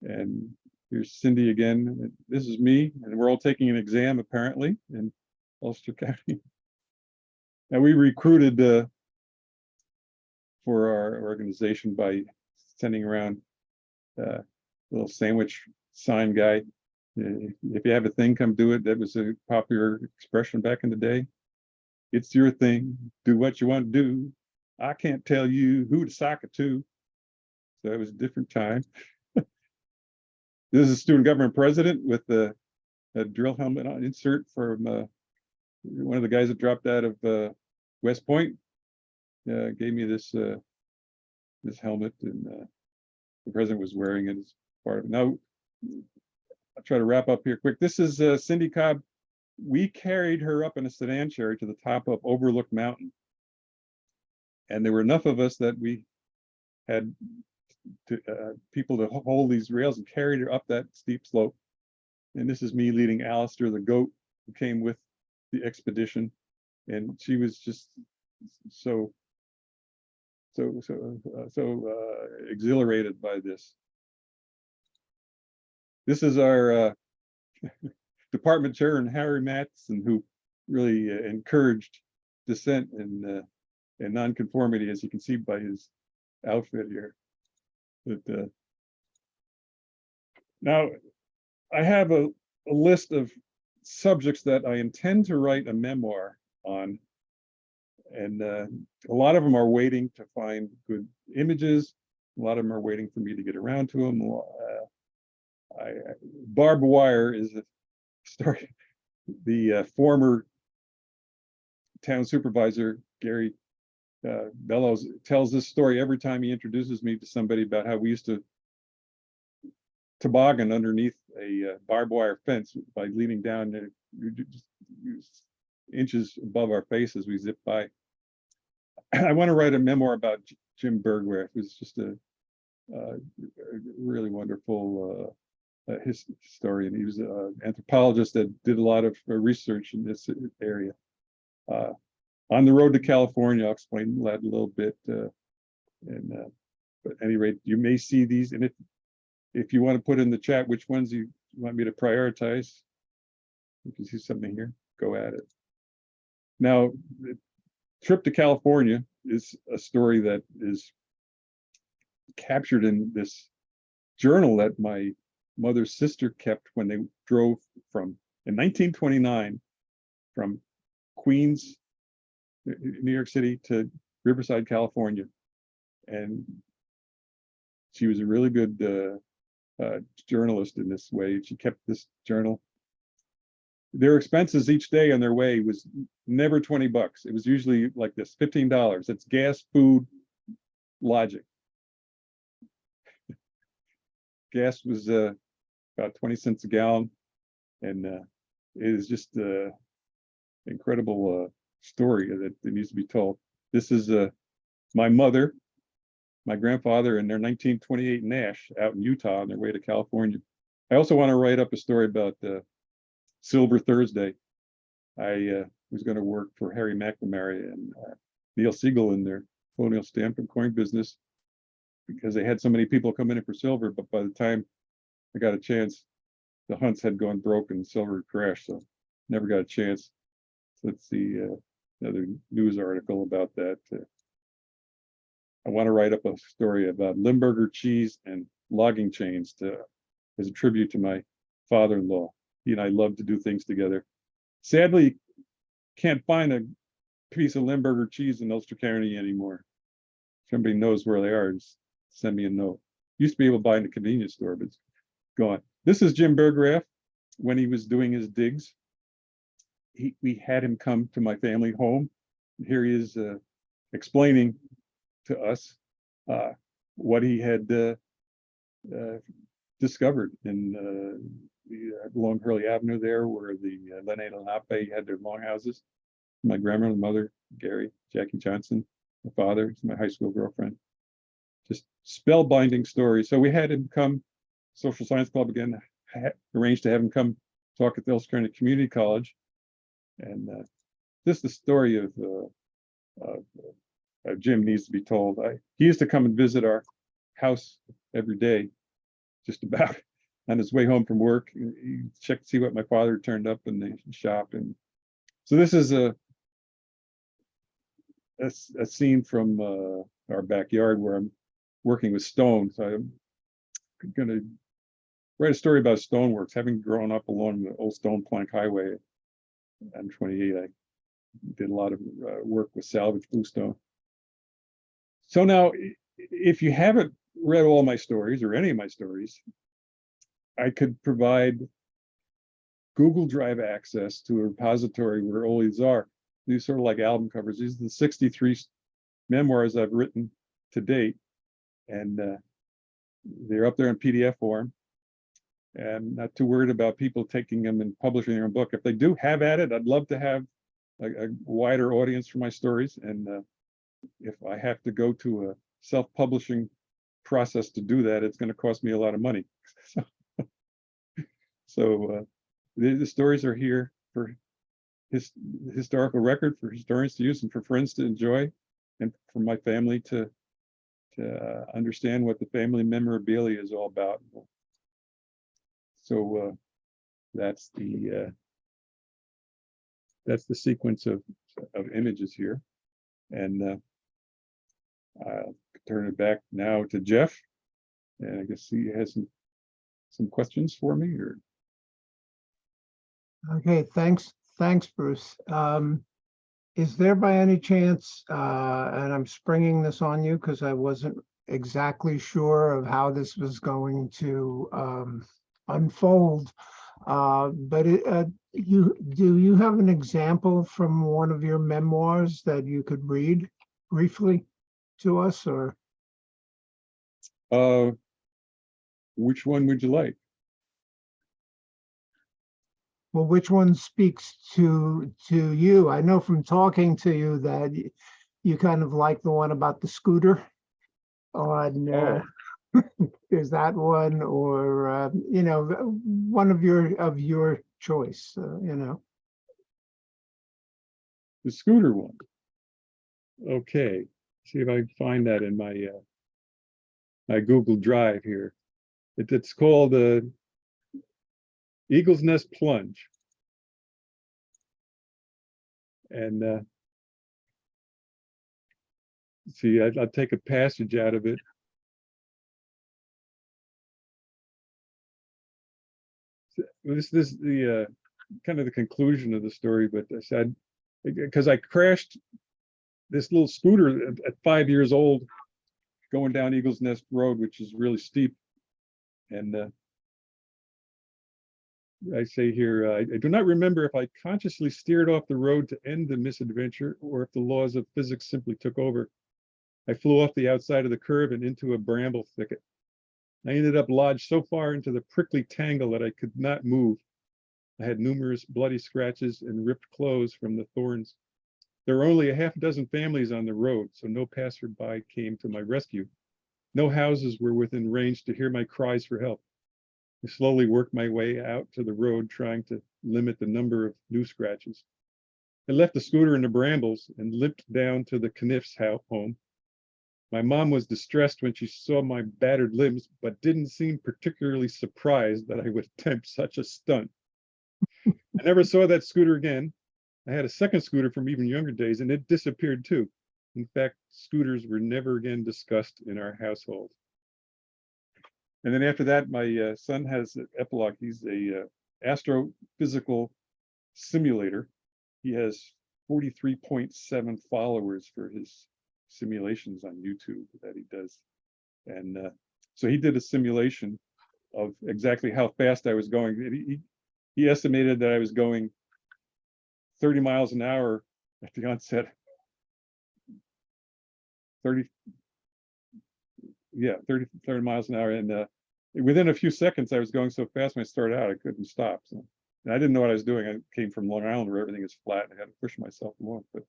B: And here's Cindy again. This is me, and we're all taking an exam apparently in Ulster County. And we recruited for our organization by sending around a little sandwich sign guy. If you have a thing, come do it. That was a popular expression back in the day. It's your thing. Do what you want to do. I can't tell you who to sock it to. So it was a different time. This is a student government president with a drill helmet on insert from one of the guys that dropped out of West Point gave me this this helmet, and the president was wearing it as part of it. Now, I'll try to wrap up here quick. This is Cindy Cobb. We carried her up in a sedan chariot to the top of Overlook Mountain. And there were enough of us that we had people to hold these rails and carried her up that steep slope. And this is me leading Alistair, the goat, who came with the expedition. And she was just so exhilarated by this. This is our department chair, and Harry Matson, who really encouraged dissent and nonconformity, as you can see by his outfit here. But now I have a list of subjects that I intend to write a memoir on, and a lot of them are waiting to find good images. A lot of them are waiting for me to get around to them. Barbed wire is a story. The former town supervisor, Gary Bellows, tells this story every time he introduces me to somebody about how we used to toboggan underneath a barbed wire fence by leaning down there, inches above our faces. We zip by. I want to write a memoir about Jim Berggraf. Who's just a really wonderful historian. He was an anthropologist that did a lot of research in this area. On the road to California, I'll explain that a little bit. But at any rate, you may see these, and if you want to put in the chat which ones you want me to prioritize, if you see something here, go at it. Now, the trip to California is a story that is captured in this journal that my mother's sister kept when they drove in 1929 from Queens, New York City, to Riverside, California. And she was a really good journalist in this way. She kept this journal. Their expenses each day on their way was never $20. It was usually like this, $15. That's gas, food, lodging. Gas was about 20 cents a gallon, and it is just an incredible story that needs to be told. This is my mother, my grandfather, and their 1928 Nash out in Utah on their way to California. I also want to write up a story about Silver Thursday. I was going to work for Harry McNamara and Neil Siegel in their colonial stamp and coin business, because they had so many people come in for silver, but by the time I got a chance, the hunts had gone broke and silver crashed, so never got a chance. So let's see another news article about that. I want to write up a story about Limburger cheese and logging chains as a tribute to my father-in-law. He and I love to do things together. Sadly, can't find a piece of Limburger cheese in Ulster County anymore. If somebody knows where they are, just send me a note. Used to be able to buy in the convenience store, but it's gone. This is Jim Berggraf when he was doing his digs. We had him come to my family home. Here he is explaining to us what he had discovered in along Hurley Avenue there, where the Lenape and Lenape had their longhouses. My grandmother, mother, Gary, Jackie Johnson, my father, my high school girlfriend. Just spellbinding stories. So we had him come, Social Science Club again, arranged to have him come talk at the Ulster County Community College. And just the story of Jim needs to be told. He used to come and visit our house every day, just about. On his way home from work, he checked to see what my father turned up in the shop. And so this is a scene from our backyard where I'm working with stone. So I'm going to write a story about stoneworks. Having grown up along the old stone plank highway on 28, I did a lot of work with salvage bluestone. So now, if you haven't read all my stories or any of my stories, I could provide Google Drive access to a repository where all these are. these sort of like album covers. These are the 63 memoirs I've written to date, and they're up there in PDF form. And not too worried about people taking them and publishing their own book. If they do, have at it. I'd love to have a wider audience for my stories. And if I have to go to a self-publishing process to do that, it's going to cost me a lot of money. So the stories are here for historical record, for historians to use, and for friends to enjoy, and for my family to understand what the family memorabilia is all about. So that's the sequence of images here, and I'll turn it back now to Jeff, and I guess he has some questions for me. Or
A: Okay, thanks, Bruce. Is there by any chance, and I'm springing this on you because I wasn't exactly sure of how this was going to unfold, but do you have an example from one of your memoirs that you could read briefly to us, or?
B: Which one would you like?
A: Well, which one speaks to you? I know from talking to you that you kind of like the one about the scooter on, is that one, or one of your choice,
B: The scooter one. Okay, see if I can find that in my my Google Drive here. It's called the Eagle's Nest Plunge, and see, I'll take a passage out of it. This is the kind of the conclusion of the story, but I said, because I crashed this little scooter at 5 years old going down Eagle's Nest Road, which is really steep, and I say here, I do not remember if I consciously steered off the road to end the misadventure or if the laws of physics simply took over. I flew off the outside of the curve and into a bramble thicket. I ended up lodged so far into the prickly tangle that I could not move. I had numerous bloody scratches and ripped clothes from the thorns. There were only a half dozen families on the road, so no passerby came to my rescue. No houses were within range to hear my cries for help. I slowly worked my way out to the road, trying to limit the number of new scratches. I left the scooter in the brambles and limped down to the Kniff's home. My mom was distressed when she saw my battered limbs, but didn't seem particularly surprised that I would attempt such a stunt. I never saw that scooter again. I had a second scooter from even younger days, and it disappeared too. In fact, scooters were never again discussed in our household. And then after that, my son has an epilogue. He's a astrophysical simulator. He has 43.7 followers for his simulations on YouTube that he does. And so he did a simulation of exactly how fast I was going. He estimated that I was going 30 miles an hour at the onset. 30 miles an hour, and within a few seconds I was going so fast when I started out I couldn't stop. So, and I didn't know what I was doing. I came from Long Island where everything is flat, and I had to push myself along. But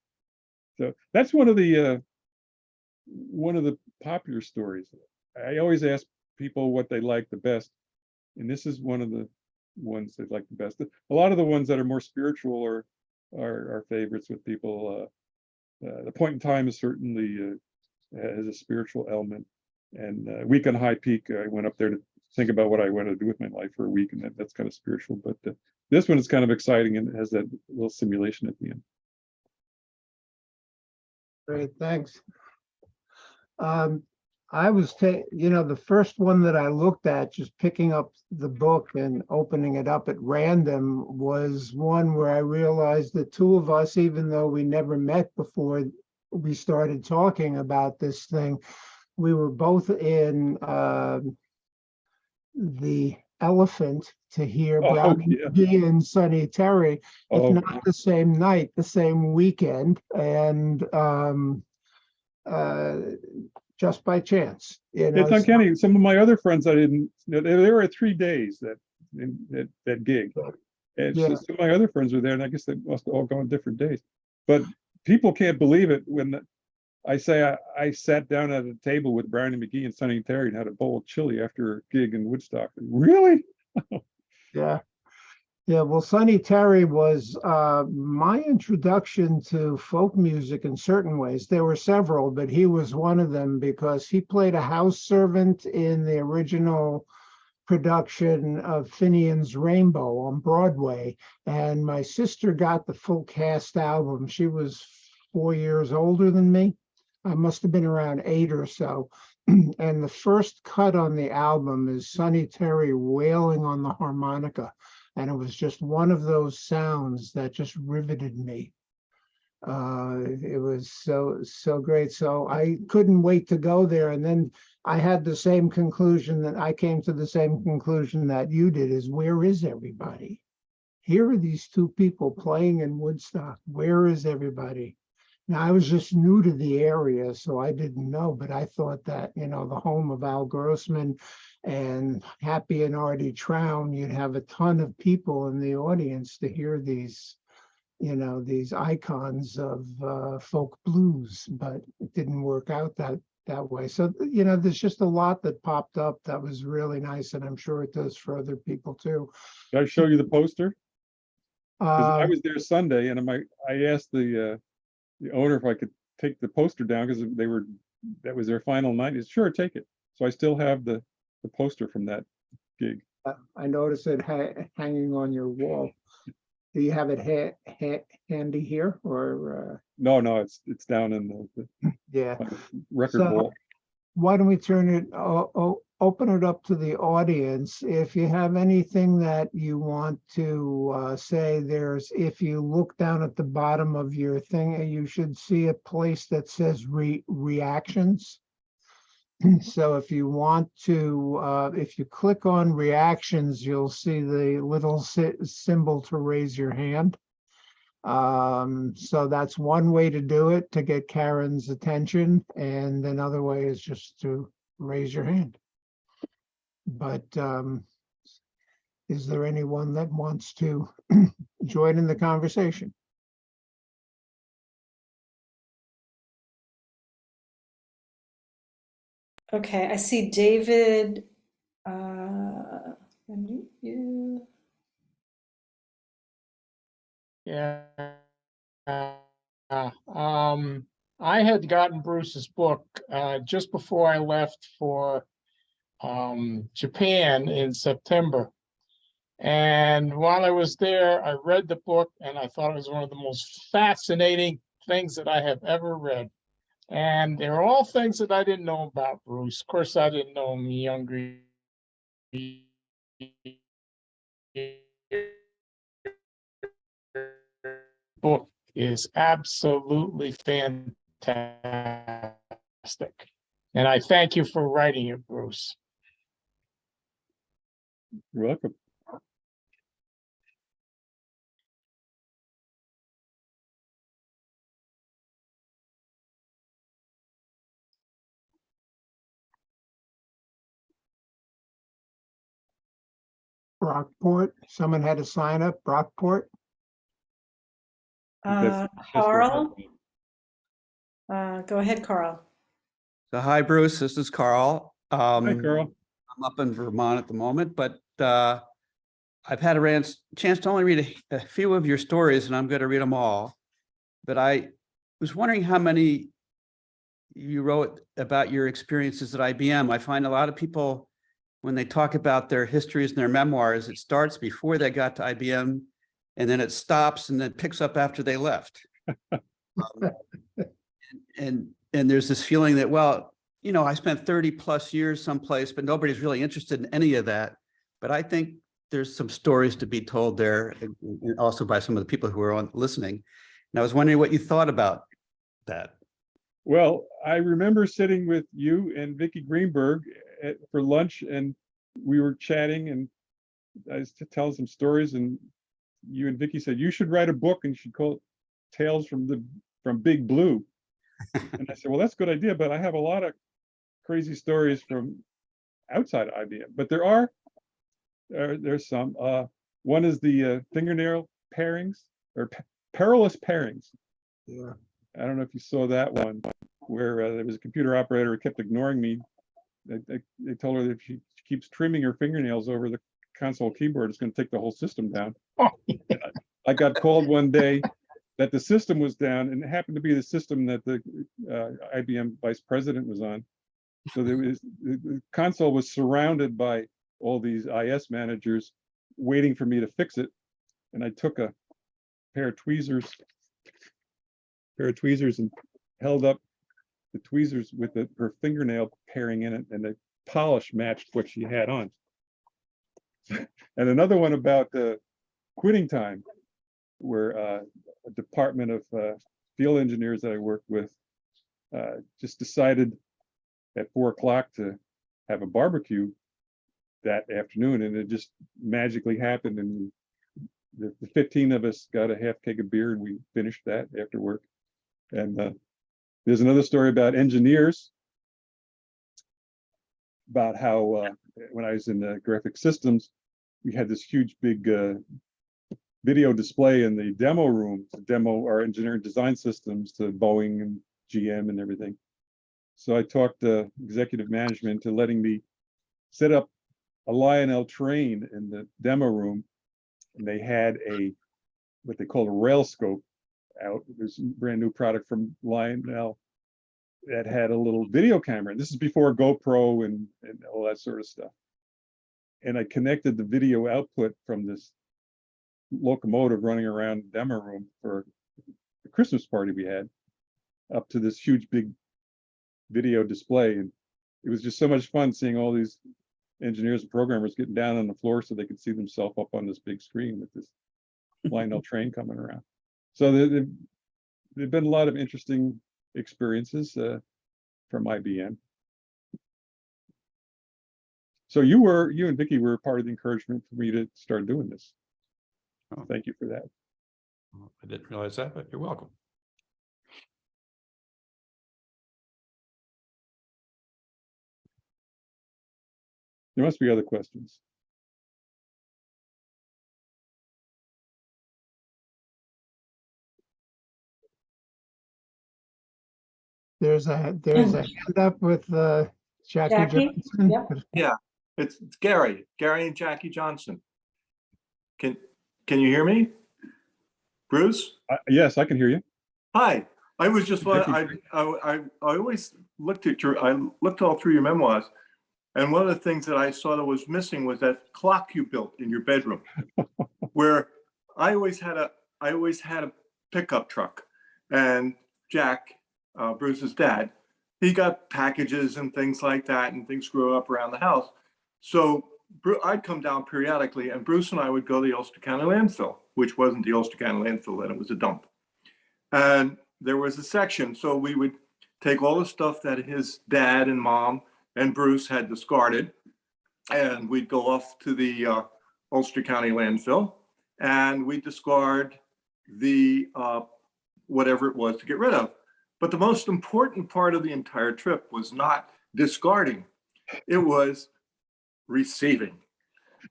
B: so that's one of the popular stories. I always ask people what they like the best, and this is one of the ones they like the best. A lot of the ones that are more spiritual are favorites with people. The Point in Time is certainly has a spiritual element. And Week on High Peak, I went up there to think about what I want to do with my life for a week, and that's kind of spiritual. But this one is kind of exciting, and it has that little simulation at the end.
A: Great, thanks. I was, the first one that I looked at, just picking up the book and opening it up at random, was one where I realized the two of us, even though we never met before we started talking about this thing, we were both in the elephant to hear
B: Oh,
A: Brownie
B: yeah.
A: McGee and Sonny Terry, if
B: Oh,
A: not the same night, the same weekend, and uh, just by chance, you know.
B: it's uncanny. Some of my other friends, I didn't, there were 3 days that gig. And
A: Yeah.
B: so some of my other friends were there, and I guess they must have all gone different days. But people can't believe it when I say I sat down at a table with Brownie McGee and Sonny Terry and had a bowl of chili after a gig in Woodstock. Really?
A: Yeah. Yeah, well, Sonny Terry was my introduction to folk music in certain ways. There were several, but he was one of them because he played a house servant in the original production of Finian's Rainbow on Broadway. And my sister got the full cast album. She was 4 years older than me. I must have been around 8 or so. And the first cut on the album is Sonny Terry wailing on the harmonica. And it was just one of those sounds that just riveted me. It was so great. So I couldn't wait to go there. And then I had the same conclusion that I came to the same conclusion that you did, is where is everybody? Here are these two people playing in Woodstock. Where is everybody? Now, I was just new to the area, so I didn't know, but I thought that, you know, the home of Al Grossman and Happy and Artie Traum, you'd have a ton of people in the audience to hear these, you know, these icons of folk blues, but it didn't work out that way. So, you know, there's just a lot that popped up that was really nice, and I'm sure it does for other people too.
B: Did I show you the poster? 'Cause I
A: Um,
B: was there Sunday, and I asked the owner if I could take the poster down because that was their final night. He said, sure, take it. So I still have the poster from that gig.
A: I noticed it hanging on your wall. Do you have it handy here, or
B: No, it's down in
A: yeah?
B: the record
A: So
B: vault.
A: why don't we turn it, open it up to the audience? If you have anything that you want to say, if you look down at the bottom of your thing, you should see a place that says reactions. So if you want to, if you click on reactions, you'll see the little symbol to raise your hand. So that's one way to do it, to get Karen's attention, and another way is just to raise your hand. But is there anyone that wants to join in the conversation?
C: Okay, I see David. Unmute you.
D: Yeah. I had gotten Bruce's book just before I left for Japan in September. And while I was there, I read the book and I thought it was one of the most fascinating things that I have ever read. And they're all things that I didn't know about Bruce. Of course, I didn't know him younger. Book is absolutely fantastic. And I thank you for writing it, Bruce.
B: You're welcome.
A: Brockport, someone had to sign up, Brockport?
B: That's
C: Carl, go ahead, Carl.
E: So hi, Bruce. This is Carl.
B: Hi, Carl.
E: I'm up in Vermont at the moment, but I've had a chance to only read a few of your stories, and I'm going to read them all. But I was wondering how many you wrote about your experiences at IBM. I find a lot of people, when they talk about their histories and their memoirs, it starts before they got to IBM, and then it stops and then picks up after they left. And there's this feeling that, well, you know, I spent 30 plus years someplace, but nobody's really interested in any of that. But I think there's some stories to be told there, and also by some of the people who are listening. And I was wondering what you thought about that.
B: Well, I remember sitting with you and Vicki Greenberg for lunch, and we were chatting, and I was telling some stories, and you and Vicky said you should write a book and you should call it Tales from Big Blue. And I said, well, that's a good idea, but I have a lot of crazy stories from outside IBM. But there's some. One is the fingernail pairings or perilous pairings.
A: Yeah.
B: I don't know if you saw that one, where there was a computer operator who kept ignoring me. They told her that if she keeps trimming her fingernails over the console keyboard, it's going to take the whole system down. I got called one day that the system was down, and it happened to be the system that the IBM vice president was on. So the console was surrounded by all these IS managers waiting for me to fix it. And I took a pair of tweezers and held up the tweezers with her fingernail pairing in it, and the polish matched what she had on. And another one about quitting time, where a department of field engineers that I worked with just decided at 4 o'clock to have a barbecue that afternoon, and it just magically happened. And the 15 of us got a half keg of beer, and we finished that after work. And there's another story about engineers, about how when I was in the graphic systems, we had this huge big video display in the demo room to demo our engineering design systems to Boeing and GM and everything. So I talked executive management to letting me set up a Lionel train in the demo room, and they had what they called a rail scope out. There's a brand new product from Lionel that had a little video camera. This is before GoPro and all that sort of stuff. And I connected the video output from this locomotive running around the demo room for the Christmas party we had up to this huge big video display. And it was just so much fun seeing all these engineers and programmers getting down on the floor so they could see themselves up on this big screen with this Lionel train coming around. So there've been a lot of interesting experiences from IBM. So you and Vicky were part of the encouragement for me to start doing this.
E: Oh.
B: Thank you for that.
E: I didn't realize that, but you're welcome.
B: There must be other questions.
A: There's a hand up with Jackie
C: Jackie?
A: Johnson.
C: Yep.
F: Yeah, it's Gary and Jackie Johnson. Can you hear me? Bruce?
B: Yes, I can hear you.
F: Hi. I was just I always looked at I looked all through your memoirs, and one of the things that I saw that was missing was that clock you built in your bedroom, where I always had a pickup truck, and Jack, Bruce's dad, he got packages and things like that, and things grew up around the house. So I'd come down periodically, and Bruce and I would go to the Ulster County landfill, which wasn't the Ulster County landfill then, it was a dump. And there was a section, so we would take all the stuff that his dad and mom and Bruce had discarded, and we'd go off to the Ulster County landfill, and we'd discard the whatever it was to get rid of. But the most important part of the entire trip was not discarding, it was receiving.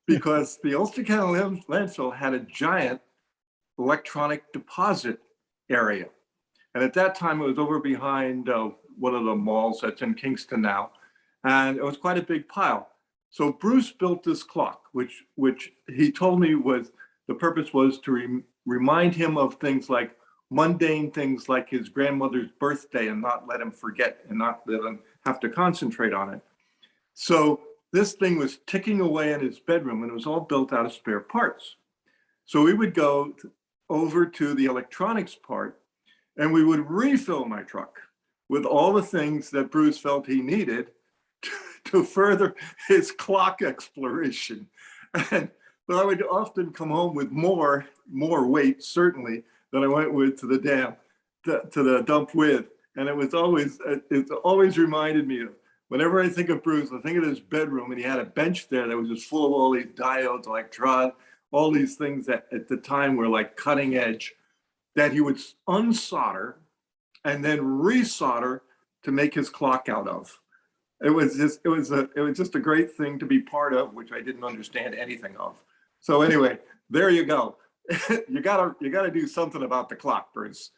F: Because the Ulster County landfill had a giant electronic deposit area. And at that time, it was over behind one of the malls that's in Kingston now. And it was quite a big pile. So Bruce built this clock, which he told me was, the purpose was to remind him of things like mundane things like his grandmother's birthday, and not let him forget and not let him have to concentrate on it. So this thing was ticking away in his bedroom, and it was all built out of spare parts. So we would go over to the electronics part, and we would refill my truck with all the things that Bruce felt he needed to further his clock exploration. And but I would often come home with more weight, certainly, than I went with to the dump with. And it always reminded me whenever I think of Bruce, I think of his bedroom, and he had a bench there that was just full of all these diodes, electrod, all these things that at the time were like cutting edge, that he would unsolder and then resolder to make his clock out of. It was just a great thing to be part of, which I didn't understand anything of. So anyway, there you go. you gotta do something about the clock, Bruce.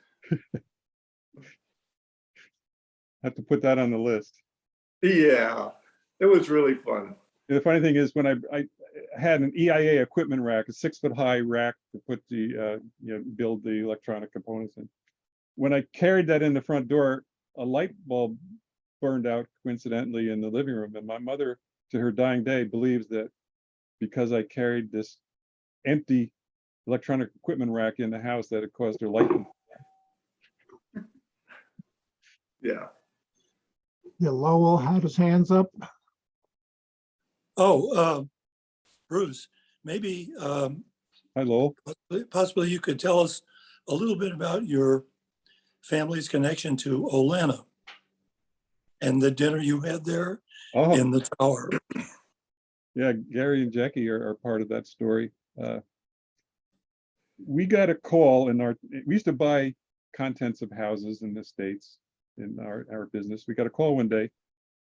B: Have to put that on the list.
F: Yeah, it was really fun.
B: The funny thing is, when I had an EIA equipment rack, a 6-foot high rack to put the build the electronic components in. When I carried that in the front door, a light bulb burned out coincidentally in the living room, and my mother, to her dying day, believes that because I carried this empty electronic equipment rack in the house, that it caused her light.
F: Yeah.
A: Yeah, Lowell had his hands up.
G: Oh, Bruce, maybe
B: Hi, Lowell.
G: possibly you could tell us a little bit about your family's connection to Olana and the dinner you had there
B: Oh,
G: in the tower.
B: yeah, Gary and Jackie are part of that story. We got a call we used to buy contents of houses in the States in our business. We got a call one day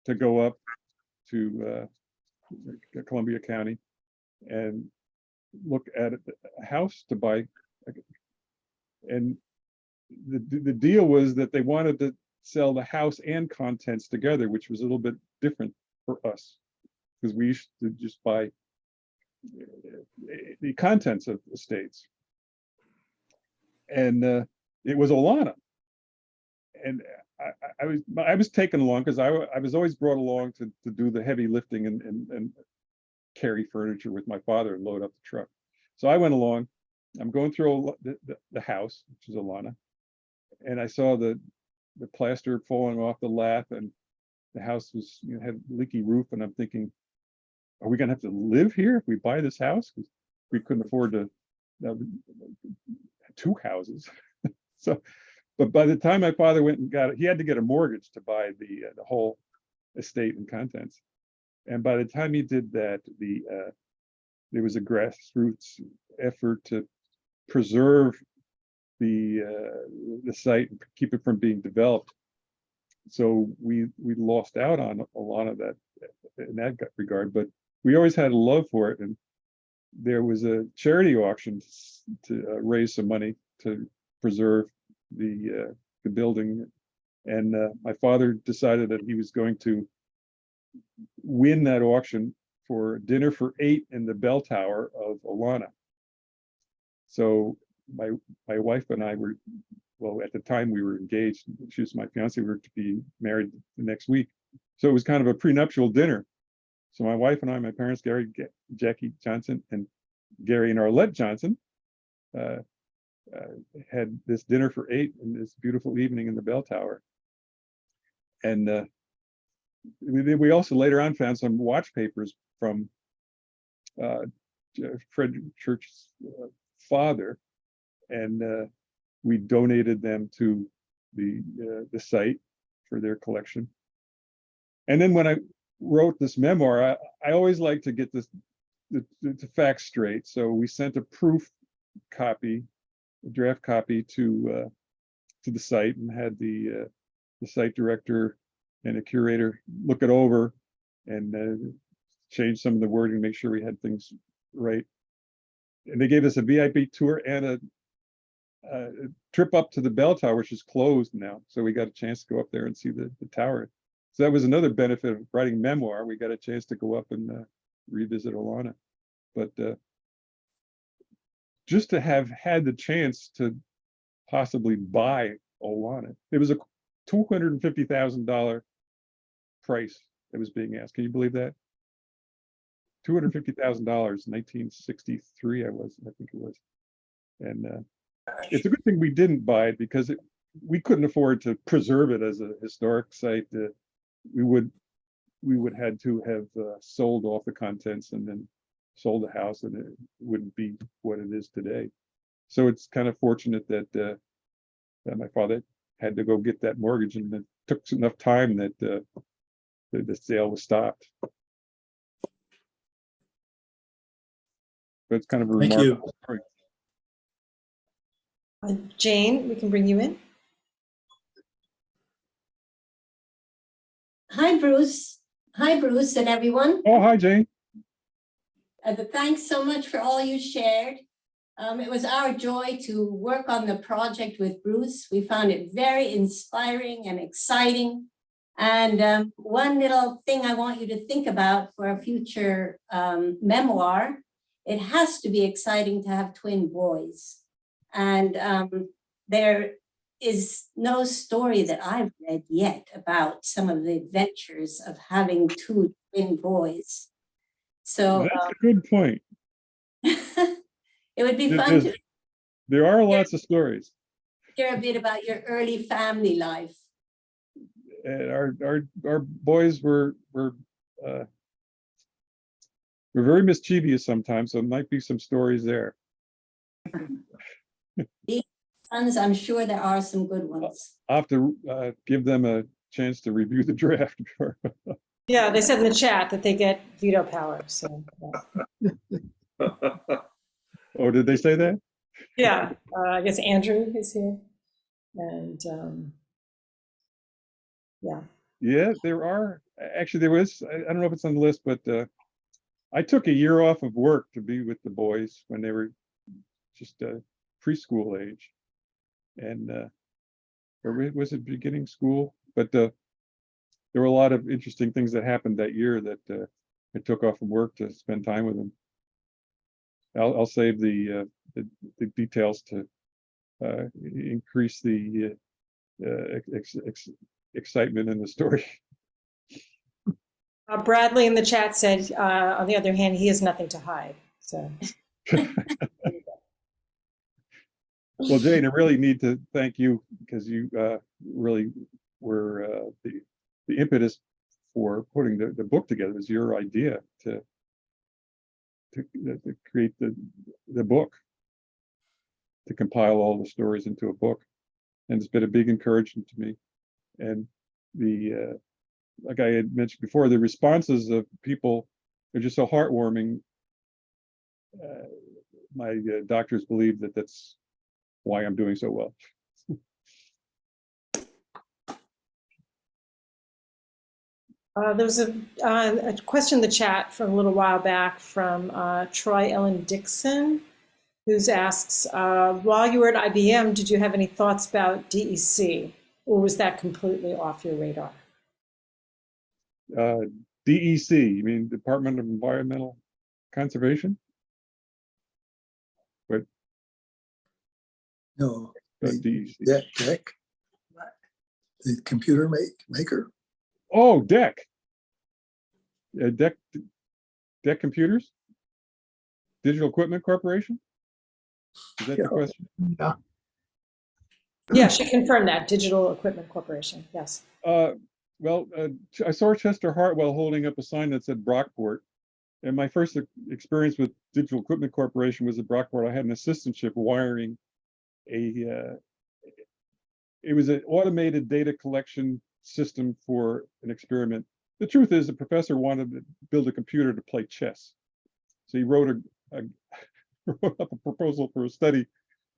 B: to go up to Columbia County and look at a house to buy. And the deal was that they wanted to sell the house and contents together, which was a little bit different for us because we used to just buy the contents of estates. And it was Olana. And I was taken along because I was always brought along to do the heavy lifting and carry furniture with my father and load up the truck. So I went along. I'm going through the house, which is Olana, and I saw the plaster falling off the lath, and the house was had leaky roof, and I'm thinking, are we gonna have to live here if we buy this house? Because we couldn't afford to two houses. So, but by the time my father went and got it, he had to get a mortgage to buy the whole estate and contents. And by the time he did that, there was a grassroots effort to preserve the site and keep it from being developed. So we lost out on a lot of that in that regard, but we always had a love for it. And there was a charity auction to raise some money to preserve the building. And my father decided that he was going to win that auction for dinner for 8 in the bell tower of Olana. So my wife and I were, well, at the time we were engaged. She was my fiance. We were to be married the next week. So it was kind of a prenuptial dinner. So my wife and I, my parents, Gary, Jackie Johnson, and Gary and Arlette Johnson, had this dinner for 8 in this beautiful evening in the bell tower. And we also later on found some watch papers from Fred Church's father, and we donated them to the site for their collection. And then when I wrote this memoir, I always like to get the facts straight. So we sent a proof copy, a draft copy to the site, and had the site director and a curator look it over and change some of the wording, make sure we had things right. And they gave us a VIP tour and a trip up to the bell tower, which is closed now. So we got a chance to go up there and see the tower. So that was another benefit of writing memoir. We got a chance to go up and revisit Olana. But just to have had the chance to possibly buy Olana, it was a $250,000 price that was being asked. Can you believe that? $250,000, 1963, I think it was. And it's a good thing we didn't buy it, because we couldn't afford to preserve it as a historic site. We would had to have sold off the contents and then sold the house, and it wouldn't be what it is today. So it's kind of fortunate that my father had to go get that mortgage, and it took enough time that the sale was stopped. But it's kind of a
G: Thank you.
B: remarkable story.
C: Jane, we can bring you in.
H: Hi, Bruce. Hi, Bruce and everyone.
B: Oh, hi, Jane.
H: Thanks so much for all you shared. It was our joy to work on the project with Bruce. We found it very inspiring and exciting. And one little thing I want you to think about for a future memoir, it has to be exciting to have twin boys. And there is no story that I've read yet about some of the adventures of having two twin boys. So
B: That's a good point.
H: it would be
B: There-
H: fun
B: there's-
H: to
B: There are lots of stories.
H: hear a bit about your early family life.
B: And our boys were very mischievous sometimes, so there might be some stories there.
H: Sons, I'm sure there are some good ones.
B: I'll have to give them a chance to review the draft.
C: Yeah, they said in the chat that they get veto power. So
B: Oh, did they say that?
C: yeah, I guess Andrew is here, and yeah.
B: Yeah, there are. Actually, there was, I don't know if it's on the list, but I took a year off of work to be with the boys when they were just preschool age. And or was it beginning school? But there were a lot of interesting things that happened that year that I took off from work to spend time with them. I'll save the details to increase the excitement in the story.
C: Bradley in the chat said, on the other hand, he has nothing to hide. So.
B: Well, Jane, I really need to thank you because you really were the impetus for putting the book together. It was your idea to create the book, to compile all the stories into a book. And it's been a big encouragement to me. And like I had mentioned before, the responses of people are just so heartwarming. My doctors believe that that's why I'm doing so well.
C: There was a question in the chat from a little while back from Troy Ellen Dixon, who asks, while you were at IBM, did you have any thoughts about DEC, or was that completely off your radar?
B: DEC, you mean Department of Environmental Conservation? But
I: No,
B: DEC.
I: DEC, the computer maker.
B: Oh, DEC. DEC Computers? Digital Equipment Corporation? Is that the question?
A: Yeah.
C: Yeah, she confirmed that, Digital Equipment Corporation, yes.
B: Well, I saw Chester Hartwell holding up a sign that said Brockport. And my first experience with Digital Equipment Corporation was at Brockport. I had an assistantship wiring it was an automated data collection system for an experiment. The truth is the professor wanted to build a computer to play chess. So he wrote wrote up a proposal for a study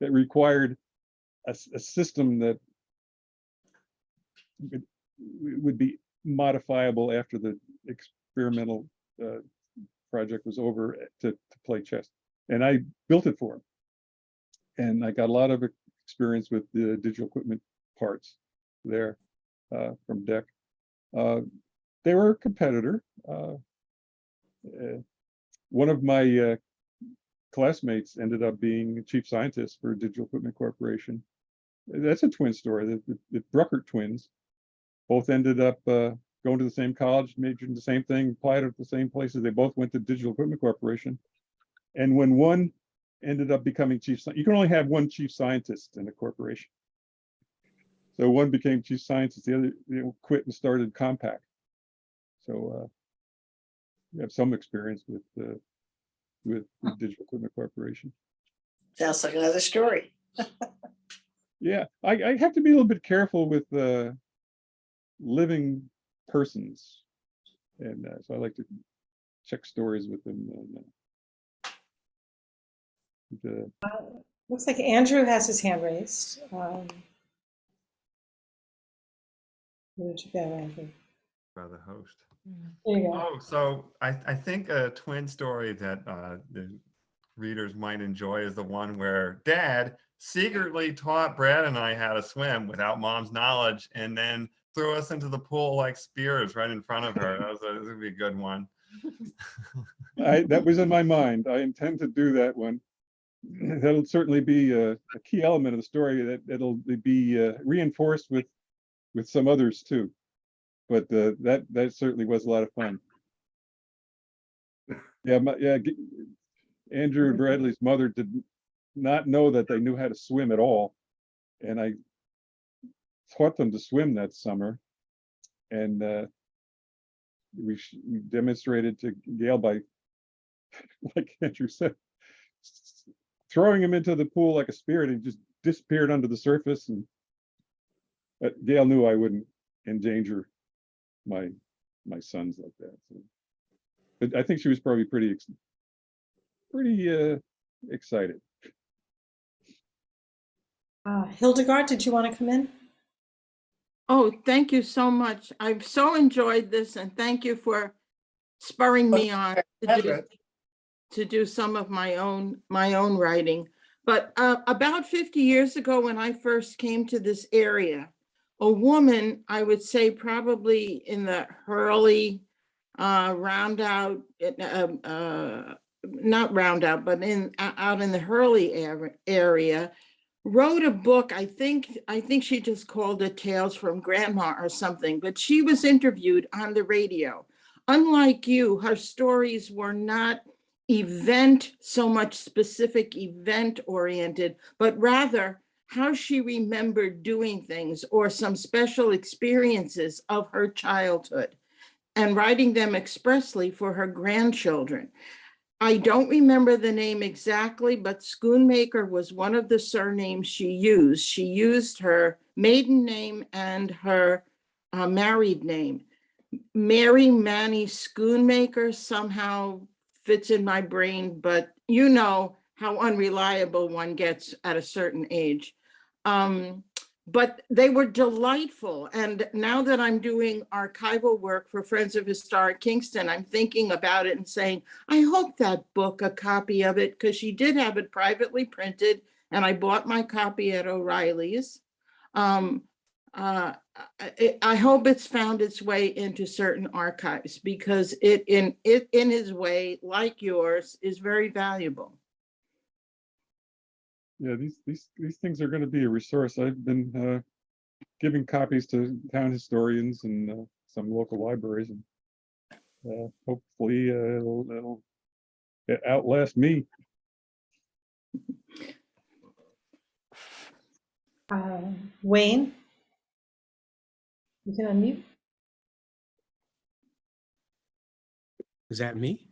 B: that required a system that would be modifiable after the experimental project was over to play chess. And I built it for him. And I got a lot of experience with the digital equipment parts there from DEC. They were a competitor. One of my classmates ended up being chief scientist for Digital Equipment Corporation. That's a twin story. The Bruckert twins both ended up going to the same college, majored in the same thing, applied at the same places. They both went to Digital Equipment Corporation. And when one ended up becoming you can only have one chief scientist in a corporation. So one became chief scientist, the other quit and started Compaq. So we have some experience with Digital Equipment Corporation.
J: Sounds like another story.
B: Yeah, I have to be a little bit careful with living persons And so I like to check stories with them.
C: Looks like Andrew has his hand raised. Where did you go, Andrew?
K: By the host.
C: There you go.
K: Oh, so I think a twin story that the readers might enjoy is the one where Dad secretly taught Brad and I how to swim without Mom's knowledge, and then threw us into the pool like spears right in front of her. That would be a good one.
B: That was in my mind. I intend to do that one. That'll certainly be a key element of the story that it'll be reinforced with some others too. But that certainly was a lot of fun. Yeah, Andrew and Bradley's mother did not know that they knew how to swim at all, and I taught them to swim that summer, and we demonstrated to Gail by, like Andrew said, throwing him into the pool like a spear, and he just disappeared under the surface. And Gail knew I wouldn't endanger my sons like that. So, but I think she was probably pretty excited.
C: Hildegard, did you want to come in?
L: Oh, thank you so much. I've so enjoyed this, and thank you for spurring me on to do some of my own writing. But about 50 years ago, when I first came to this area, a woman, I would say probably in the Hurley roundout, not roundout, but out in the Hurley area, wrote a book. I think she just called it Tales from Grandma or something, but she was interviewed on the radio. Unlike you, her stories were not so much specific event oriented, but rather how she remembered doing things or some special experiences of her childhood, and writing them expressly for her grandchildren. I don't remember the name exactly, but Schoonmaker was one of the surnames she used. She used her maiden name and her married name. Mary Manny Schoonmaker somehow fits in my brain, but you know how unreliable one gets at a certain age. But they were delightful. And now that I'm doing archival work for Friends of Historic Kingston, I'm thinking about it and saying, I hope that book, a copy of it, because she did have it privately printed, and I bought my copy at O'Reilly's. I hope it's found its way into certain archives, because it in his way, like yours, is very valuable.
B: Yeah, these things are going to be a resource. I've been giving copies to town historians and some local libraries, and hopefully it'll outlast me.
C: Wayne, you can unmute.
M: Is that me?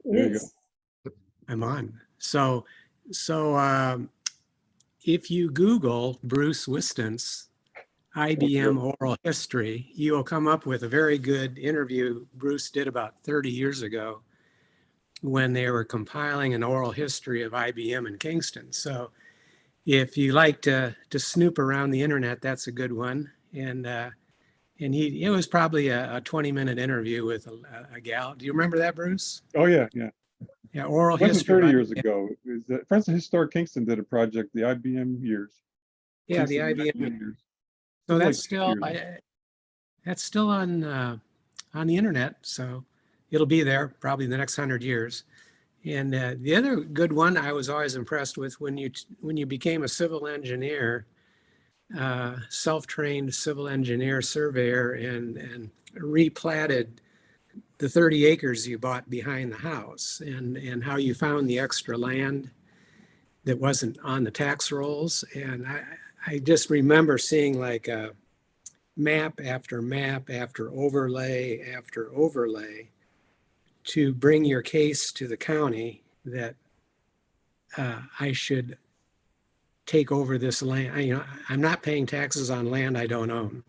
B: There you go.
M: I'm on. So if you Google Bruce Whistance, IBM oral history, you'll come up with a very good interview Bruce did about 30 years ago when they were compiling an oral history of IBM in Kingston. So if you like to snoop around the internet, that's a good one. And it was probably a 20-minute interview with a gal. Do you remember that, Bruce?
B: Oh yeah, yeah.
M: Yeah, oral
B: It wasn't
M: history.
B: 30 years ago. It was the Friends of Historic Kingston did a project, the IBM years.
M: Yeah, the
B: Kingston
M: IBM.
B: years.
M: So
B: Like
M: that's still that's still on the internet. So it'll be there probably the next 100 years. And the other good one I was always impressed with, when you became a civil engineer, self-trained civil engineer surveyor, and replatted the 30 acres you bought behind the house, and how you found the extra land that wasn't on the tax rolls. And I just remember seeing like a map after overlay after overlay to bring your case to the county that I should take over this land. I'm not paying taxes on land I don't own.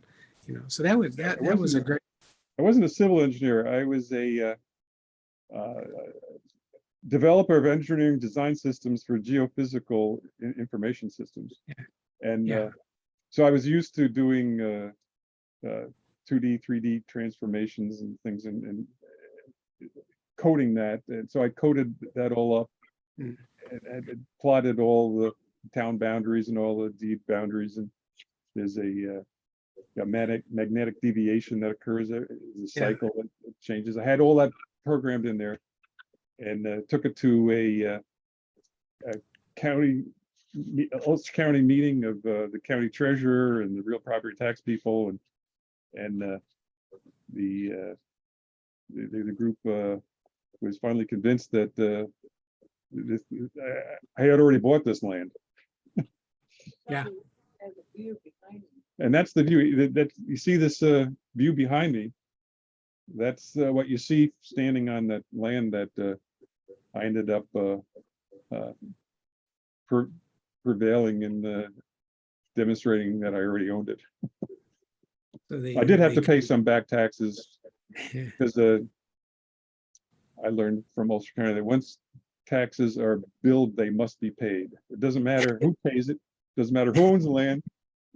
M: So that was a great.
B: I wasn't a civil engineer. I was a developer of engineering design systems for geophysical information systems.
M: Yeah.
B: And
M: Yeah.
B: so I was used to doing 2D, 3D transformations and things and coding that. And so I coded that all up and plotted all the town boundaries and all the deed boundaries. And there's a magnetic deviation that occurs. There's a cycle that changes. I had all that programmed in there, and took it to a county, Ulster County meeting of the county treasurer and the real property tax people, and the group was finally convinced that I had already bought this land.
M: Yeah.
B: And that's the view that you see this view behind me. That's what you see standing on that land that I ended up prevailing in demonstrating that I already owned it.
M: So
B: I did have to pay some back taxes because I learned from Ulster County that once taxes are billed, they must be paid. It doesn't matter who pays it, doesn't matter who owns the land,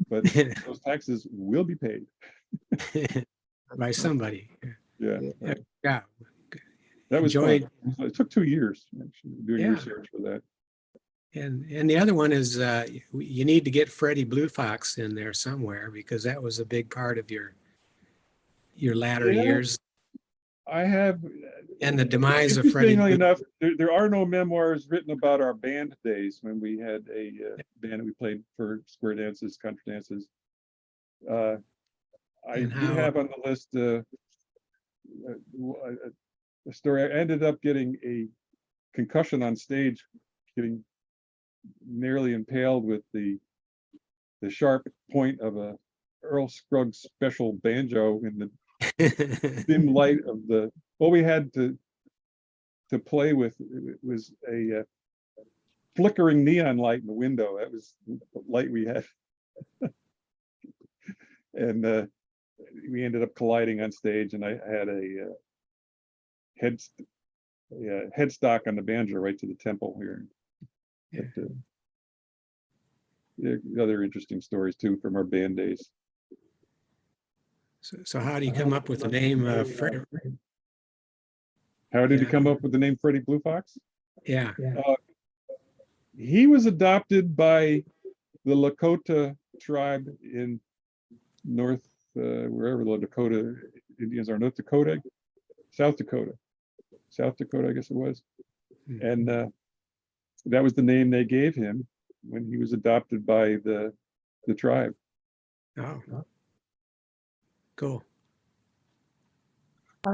B: but those taxes will be paid
M: by somebody.
B: Yeah.
M: Yeah.
B: That was
M: Enjoyed.
B: fun. It took 2 years actually, doing
M: Yeah.
B: research for that.
M: And the other one is you need to get Freddie Blue Fox in there somewhere, because that was a big part of your latter
B: Yeah.
M: years
B: I have.
M: and the demise of Freddie
B: Interestingly
M: Blue.
B: enough, there are no memoirs written about our band days when we had a band that we played for square dances, country dances. I
M: And
B: do
M: how-
B: have on the list a story. I ended up getting a concussion on stage, getting nearly impaled with the sharp point of a Earl Scruggs special banjo in the dim light of what we had to play with. It was a flickering neon light in the window. That was the light we had. And we ended up colliding on stage, and I had a headstock on the banjo right to the temple here.
M: Yeah.
B: But, other interesting stories too from our band days.
M: So how do you come up with the name Freddie?
B: How did he
M: Yeah.
B: come up with the name Freddie Blue Fox?
M: Yeah.
B: He was adopted by the Lakota tribe in North, wherever the Dakota Indians are, North Dakota, South Dakota, I guess it was. And that was the name they gave him when he was adopted by the tribe.
M: Oh, cool.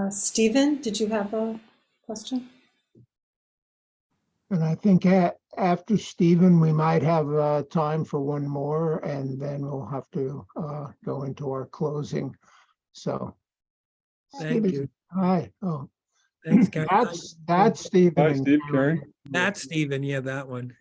C: Stephen, did you have a question?
A: And I think after Stephen, we might have time for one more, and then we'll have to go into our closing. So.
N: Thank
A: Stephen,
N: you.
A: Hi. Oh,
N: Thanks, Karen.
A: that's Stephen.
B: Hi,
A: and
B: Steve, Karen.
N: That's Stephen. Yeah, that one.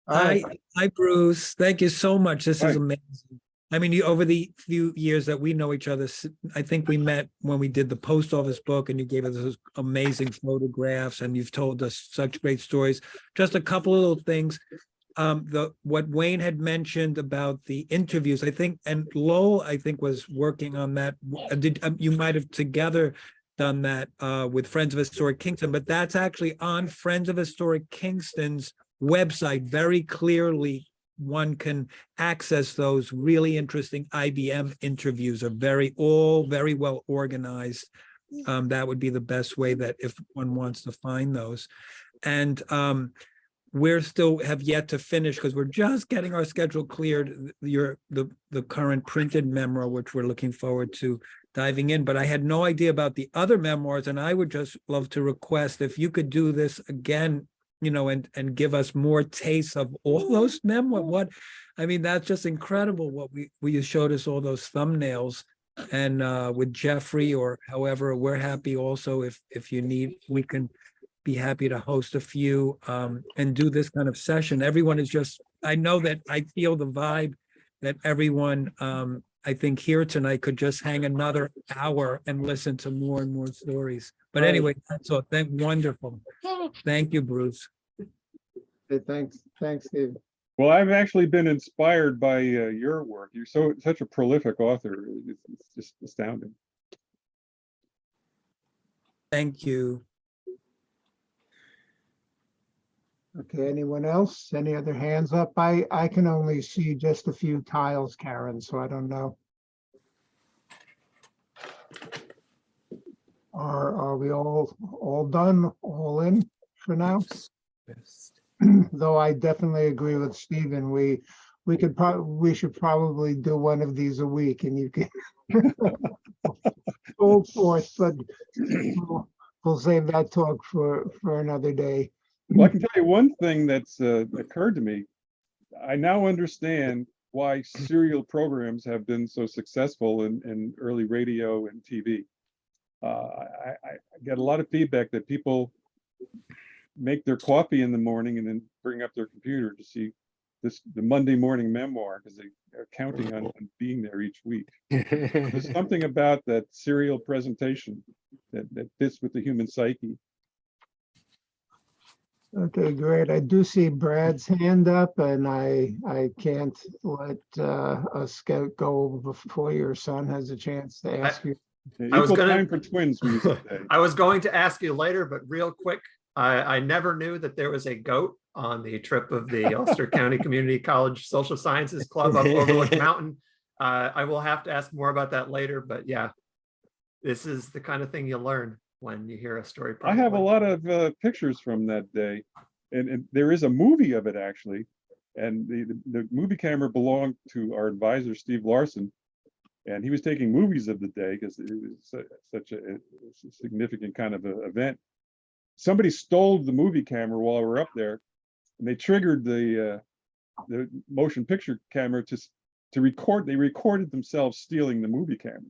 A: Hi.
N: Hi, Bruce. Thank you so much. This is
B: Hi.
N: amazing. I mean, over the few years that we know each other, I think we met when we did the post office book, and you gave us those amazing photographs, and you've told us such great stories. Just a couple of little things. What Wayne had mentioned about the interviews, I think, and Lowell, I think, was working on that. You might have together done that with Friends of Historic Kingston, but that's actually on Friends of Historic Kingston's website. Very clearly, one can access those really interesting IBM interviews. Are all very well organized. That would be the best way that if one wants to find those. And we're still have yet to finish, because we're just getting our schedule cleared, the current printed memoir, which we're looking forward to diving in. But I had no idea about the other memoirs, and I would just love to request if you could do this again, and give us more tastes of all those memoirs. I mean, that's just incredible what you showed us, all those thumbnails. And with Jeffrey, or however, we're happy also if you need, we can be happy to host a few and do this kind of session. Everyone is just, I know that I feel the vibe that everyone I think here tonight could just hang another hour and listen to more and more stories. But
A: Right.
N: anyway, that's all. Wonderful. Thank you, Bruce.
A: Hey, thanks, Steve.
B: Well, I've actually been inspired by your work. You're such a prolific author. It's just astounding.
N: Thank you.
A: Okay, anyone else? Any other hands up? I can only see just a few tiles, Karen, so I don't know. Are we all done, all in for now? Though I definitely agree with Stephen, we should probably do one of these a week, and you can hold forth, but we'll save that talk for another day.
B: Well, I can tell you one thing that's occurred to me. I now understand why serial programs have been so successful in early radio and TV. I get a lot of feedback that people make their coffee in the morning and then bring up their computer to see the Monday morning memoir because they are counting on being there each week. There's something about that serial presentation that fits with the human psyche.
A: Okay, great. I do see Brad's hand up, and I can't let us go before your son has a chance to ask you.
B: I was time for twins music day.
O: I was going to ask you later, but real quick, I never knew that there was a goat on the trip of the Ulster County Community College Social Sciences Club up Overlook Mountain. I will have to ask more about that later, but yeah, this is the kind of thing you learn when you hear a story.
B: I have a lot of pictures from that day, and there is a movie of it actually, and the movie camera belonged to our advisor, Steve Larson, and he was taking movies of the day because it was such a significant kind of event. Somebody stole the movie camera while we were up there, and they triggered the motion picture camera to record. They recorded themselves stealing the movie camera.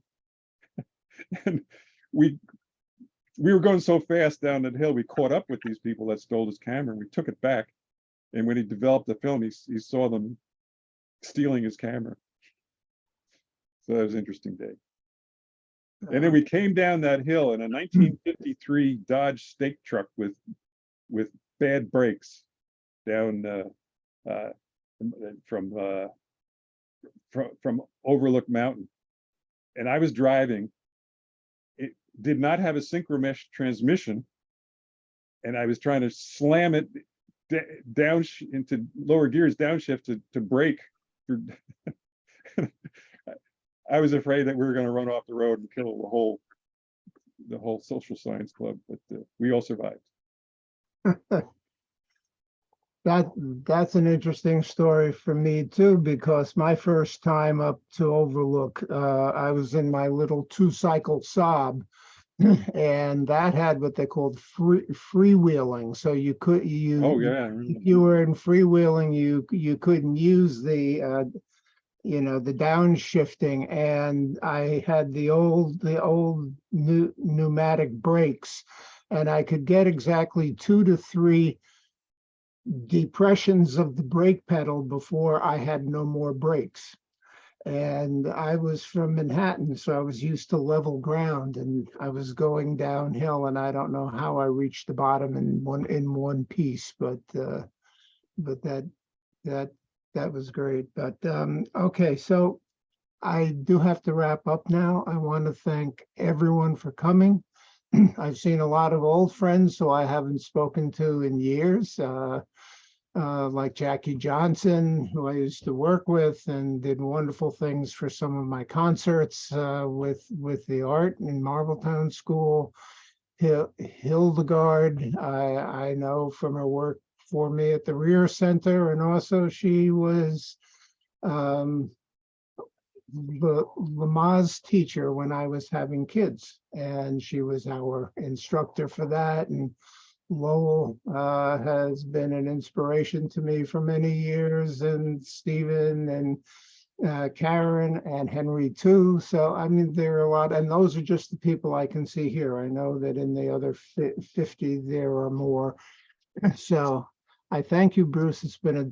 B: And we were going so fast down that hill, we caught up with these people that stole his camera, and we took it back. And when he developed the film, he saw them stealing his camera. So that was an interesting day. And then we came down that hill in a 1953 Dodge stake truck with bad brakes down from Overlook Mountain. And I was driving. It did not have a synchromesh transmission, and I was trying to slam it down into lower gears, downshift to brake. I was afraid that we were going to run off the road and kill the whole social science club, but we all survived.
A: That's an interesting story for me too, because my first time up to Overlook, I was in my little 2-cycle Saab, and that had what they called freewheeling. So you if you were in freewheeling, you couldn't use the the downshifting, and I had the old pneumatic brakes, and I could get exactly 2 to 3 depressions of the brake pedal before I had no more brakes. And I was from Manhattan, so I was used to level ground, and I was going downhill, and I don't know how I reached the bottom in one piece, but that was great. But okay, so I do have to wrap up now. I want to thank everyone for coming. I've seen a lot of old friends who I haven't spoken to in years, like Jackie Johnson, who I used to work with and did wonderful things for some of my concerts with the art in Marbletown School. Hildegard, I know from her work for me at the Rear Center, and also she was Lama's teacher when I was having kids, and she was our instructor for that. And Lowell has been an inspiration to me for many years, and Stephen and Karen and Henry too. So I mean, there are a lot, and those are just the people I can see here. I know that in the other 50 there are more. So I thank you, Bruce. It's been a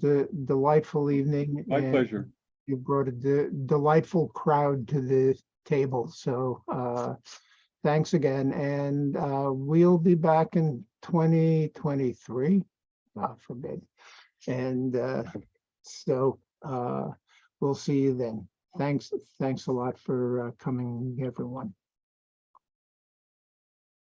A: delightful evening.
B: My pleasure.
A: You brought a delightful crowd to the table. So thanks again. And we'll be back in 2023, God forbid. And so we'll see you then. Thanks a lot for coming, everyone.